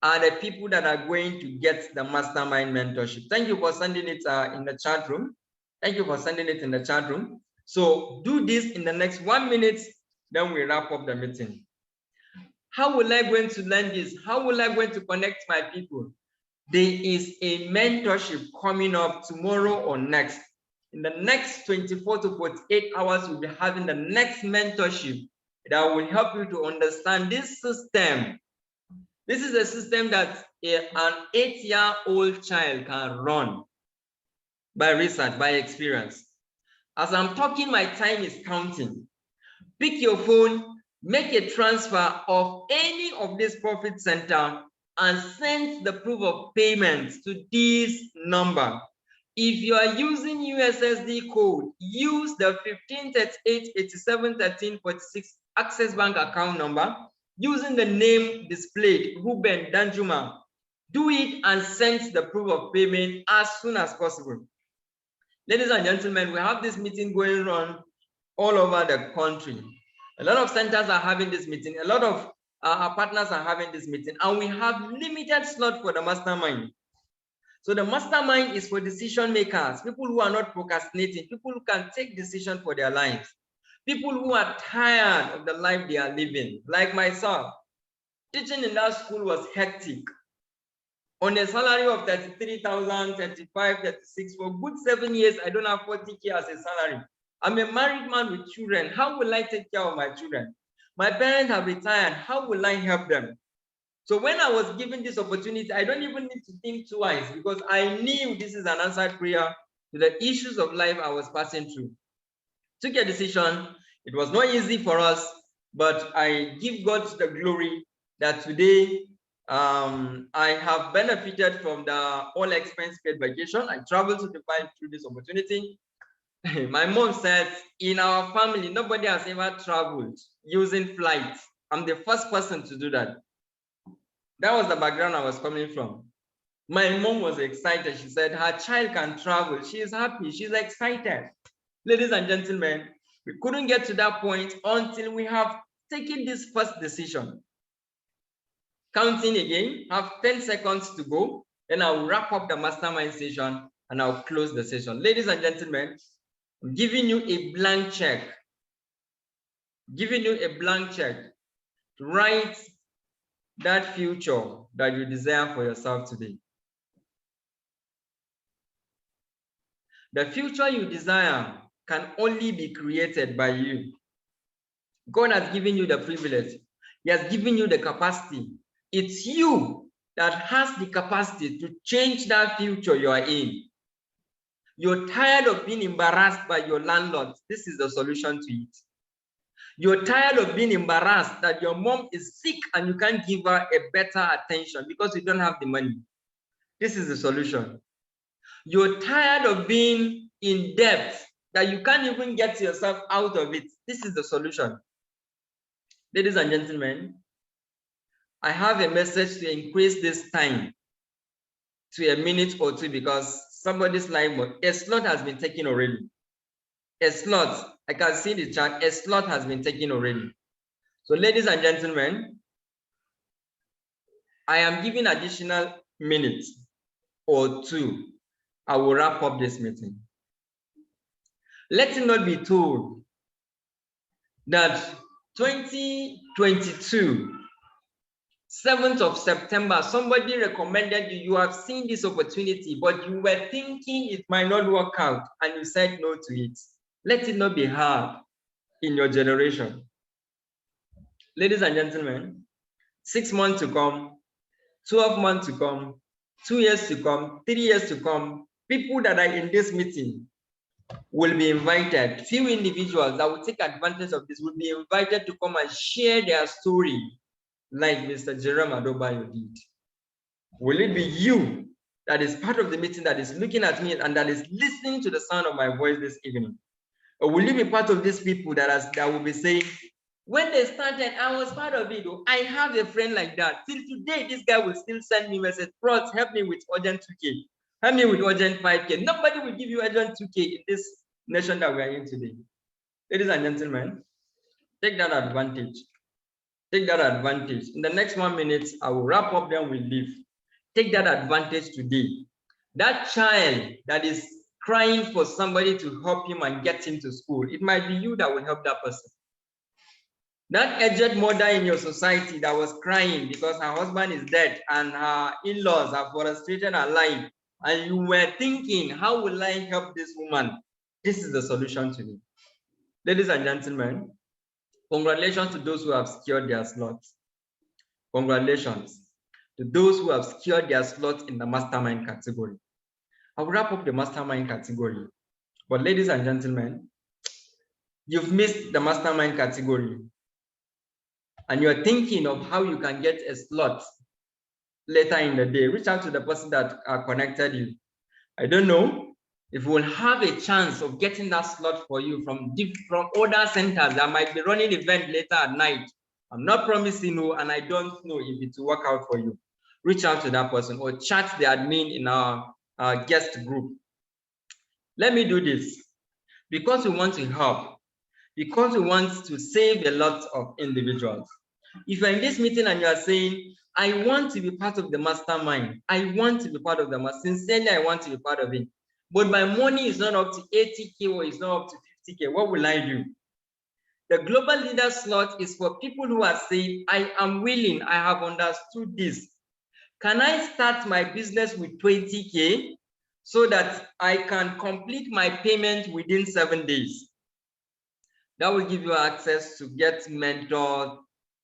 are the people that are going to get the mastermind mentorship. Thank you for sending it in the chat room. Thank you for sending it in the chat room. So do this in the next 1 minute, then we wrap up the meeting. How will I going to learn this? How will I going to connect my people? There is a mentorship coming up tomorrow or next. In the next 24 to 48 hours, we'll be having the next mentorship that will help you to understand this system. This is a system that an 8-year-old child can run by research, by experience. As I'm talking, my time is counting. Pick your phone, make a transfer of any of this profit center and send the proof of payment to this number. If you are using USSD code, use the 1538871346 Access Bank account number using the name displayed, Ruben Danjuma. Do it and send the proof of payment as soon as possible. Ladies and gentlemen, we have this meeting going on all over the country. A lot of centers are having this meeting. A lot of our partners are having this meeting, and we have limited slot for the mastermind. So the mastermind is for decision makers, people who are not procrastinating, people who can take decisions for their lives, people who are tired of the life they are living, like myself. Teaching in that school was hectic. On a salary of 33,000, 35, 36, for good 7 years, I don't have 40K as a salary. I'm a married man with children. How will I take care of my children? My parents have retired. How will I help them? So when I was given this opportunity, I don't even need to think twice because I knew this is an answered prayer to the issues of life I was passing through. Took a decision. It was not easy for us, but I give God the glory that today I have benefited from the all expense paid vacation. I traveled to Dubai through this opportunity. My mom said, in our family, nobody has ever traveled using flights. I'm the first person to do that. That was the background I was coming from. My mom was excited. She said her child can travel. She is happy. She's excited. Ladies and gentlemen, we couldn't get to that point until we have taken this first decision. Counting again, have 10 seconds to go. Then I'll wrap up the mastermind session and I'll close the session. Ladies and gentlemen, I'm giving you a blank check. Giving you a blank check to write that future that you desire for yourself today. The future you desire can only be created by you. God has given you the privilege. He has given you the capacity. It's you that has the capacity to change that future you are in. You're tired of being embarrassed by your landlord. This is the solution to it. You're tired of being embarrassed that your mom is sick and you can't give her a better attention because you don't have the money. This is the solution. You're tired of being in debt that you can't even get yourself out of it. This is the solution. Ladies and gentlemen, I have a message to increase this time to a minute or two because somebody's live mode. A slot has been taken already. A slot, I can see the chat, a slot has been taken already. So ladies and gentlemen, I am giving additional minutes or two. I will wrap up this meeting. Let it not be told that 2022, 7th of September, somebody recommended you, you have seen this opportunity, but you were thinking it might not work out and you said no to it. Let it not be hard in your generation. Ladies and gentlemen, 6 months to come, 12 months to come, 2 years to come, 3 years to come, people that are in this meeting will be invited. Few individuals that will take advantage of this will be invited to come and share their story like Mr. Jerome Adobayo did. Will it be you that is part of the meeting that is looking at me and that is listening to the sound of my voice this evening? Or will you be part of these people that will be saying, when they started, I was part of it. I have a friend like that. Till today, this guy will still send me message, Bros, help me with urgent 2K. Help me with urgent 5K. Nobody will give you urgent 2K in this nation that we are in today. Ladies and gentlemen, take that advantage. Take that advantage. In the next 1 minute, I will wrap up, then we'll leave. Take that advantage today. That child that is crying for somebody to help him and get him to school, it might be you that will help that person. That aged mother in your society that was crying because her husband is dead and her in-laws have frustrated her life, and you were thinking, how will I help this woman? This is the solution to it. Ladies and gentlemen, congratulations to those who have secured their slots. Congratulations to those who have secured their slots in the mastermind category. I will wrap up the mastermind category. But ladies and gentlemen, you've missed the mastermind category and you're thinking of how you can get a slot later in the day. Reach out to the person that connected you. I don't know if we'll have a chance of getting that slot for you from other centers that might be running event later at night. I'm not promising you, and I don't know if it will work out for you. Reach out to that person or chat the admin in our guest group. Let me do this because we want to help, because we want to save a lot of individuals. If you're in this meeting and you are saying, I want to be part of the mastermind, I want to be part of the mastermind, sincerely I want to be part of it, but my money is not up to 80K or it's not up to 50K, what will I do? The global leader slot is for people who are saying, I am willing, I have understood this. Can I start my business with 20K so that I can complete my payment within 7 days? That will give you access to get mentored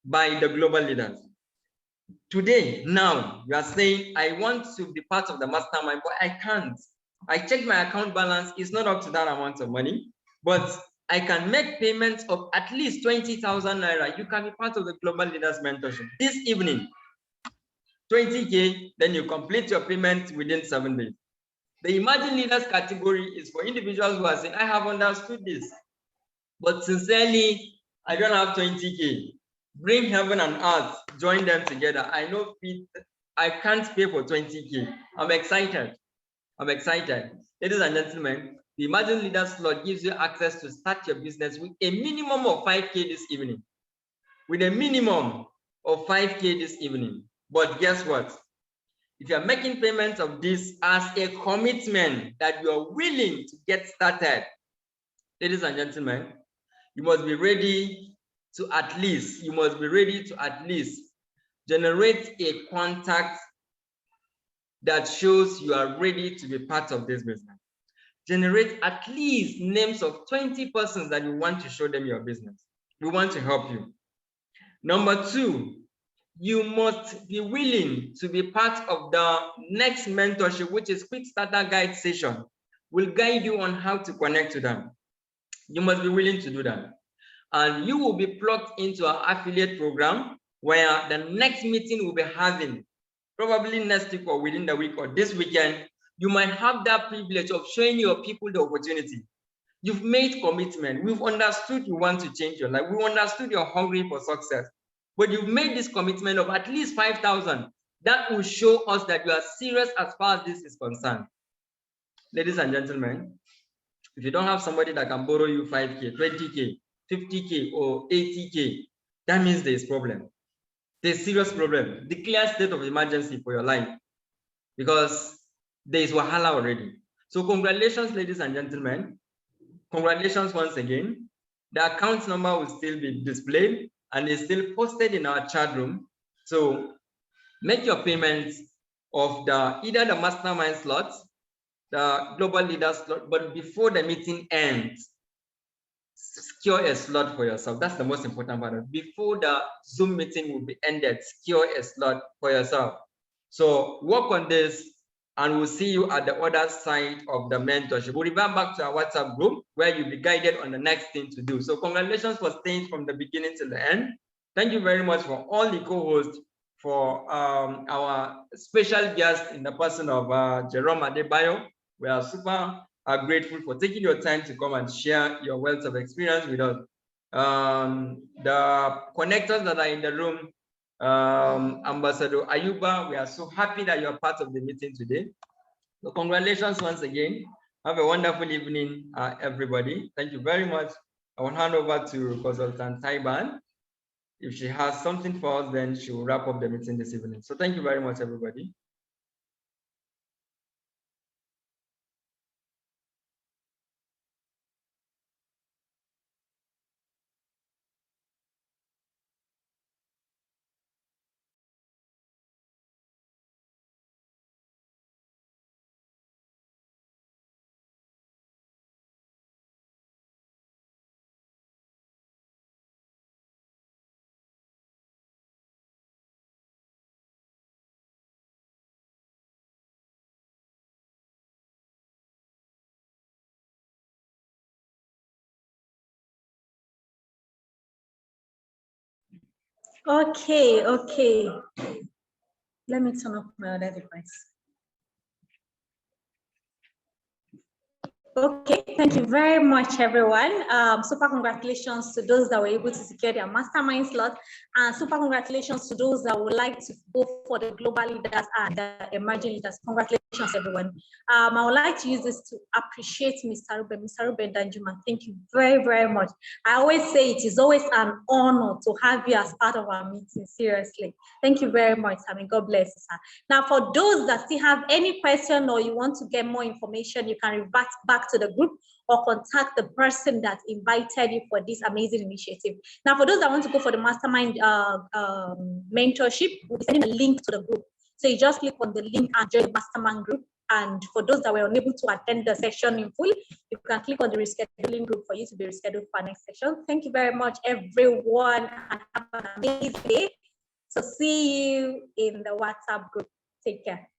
by the global leaders. Today, now, you are saying, I want to be part of the mastermind, but I can't. I checked my account balance, it's not up to that amount of money, but I can make payments of at least 20,000 Naira. You can be part of the global leaders mentorship. This evening, 20K, then you complete your payment within 7 days. The emerging leaders category is for individuals who are saying, I have understood this, but sincerely, I don't have 20K. Bring heaven and earth, join them together. I know I can't pay for 20K. I'm excited. I'm excited. Ladies and gentlemen, the emerging leaders slot gives you access to start your business with a minimum of 5K this evening. With a minimum of 5K this evening. But guess what? If you're making payments of this as a commitment that you're willing to get started, ladies and gentlemen, you must be ready to at least generate a contact that shows you are ready to be part of this business. Generate at least names of 20 persons that you want to show them your business. We want to help you. Number 2, you must be willing to be part of the next mentorship, which is Quick Starter Guide session. We'll guide you on how to connect to them. You must be willing to do that. And you will be plugged into our affiliate program where the next meeting we'll be having, probably next week or within the week or this weekend, you might have that privilege of showing your people the opportunity. You've made commitment. We've understood you want to change your life. We understood you're hungry for success. But you've made this commitment of at least 5,000. That will show us that you are serious as far as this is concerned. Ladies and gentlemen, if you don't have somebody that can borrow you 5K, 20K, 50K, or 80K, that means there's a problem. There's a serious problem. Declare state of emergency for your life because there is wahala already. So congratulations, ladies and gentlemen. Congratulations once again. The account number will still be displayed and is still posted in our chat room. So make your payments of either the mastermind slot, the global leader slot, but before the meeting ends. secure a slot for yourself. That's the most important part. Before the Zoom meeting will be ended, secure a slot for yourself. So work on this, and we'll see you at the other side of the mentorship. We'll revert back to our WhatsApp group where you'll be guided on the next thing to do. So congratulations for staying from the beginning till the end. Thank you very much for all the co-hosts, for our special guest in the person of Jerome Adebayo. We are super grateful for taking your time to come and share your wealth of experience with us. The connectors that are in the room, Ambassador Ayuba, we are so happy that you are part of the meeting today. So congratulations once again. Have a wonderful evening, everybody. Thank you very much. I will hand over to Consultant Taiban. If she has something for us, then she will wrap up the meeting this evening. So thank you very much, everybody. Okay. Let me turn off my other device. Okay, thank you very much, everyone. Super congratulations to those that were able to secure their mastermind slot, and super congratulations to those that would like to go for the global leaders and the emerging leaders. Congratulations, everyone. I would like to use this to appreciate Mr. Ruben Danjuma. Thank you very, very much. I always say it is always an honor to have you as part of our meeting, seriously. Thank you very much. I mean, God bless you, sir. Now, for those that still have any question or you want to get more information, you can revert back to the group or contact the person that invited you for this amazing initiative. Now, for those that want to go for the mastermind mentorship, we'll be sending a link to the group. So you just click on the link and join the mastermind group. And for those that were unable to attend the session in full, you can click on the rescheduling group for you to be rescheduled for our next session. Thank you very much, everyone, and have an amazing day. So see you in the WhatsApp group. Take care.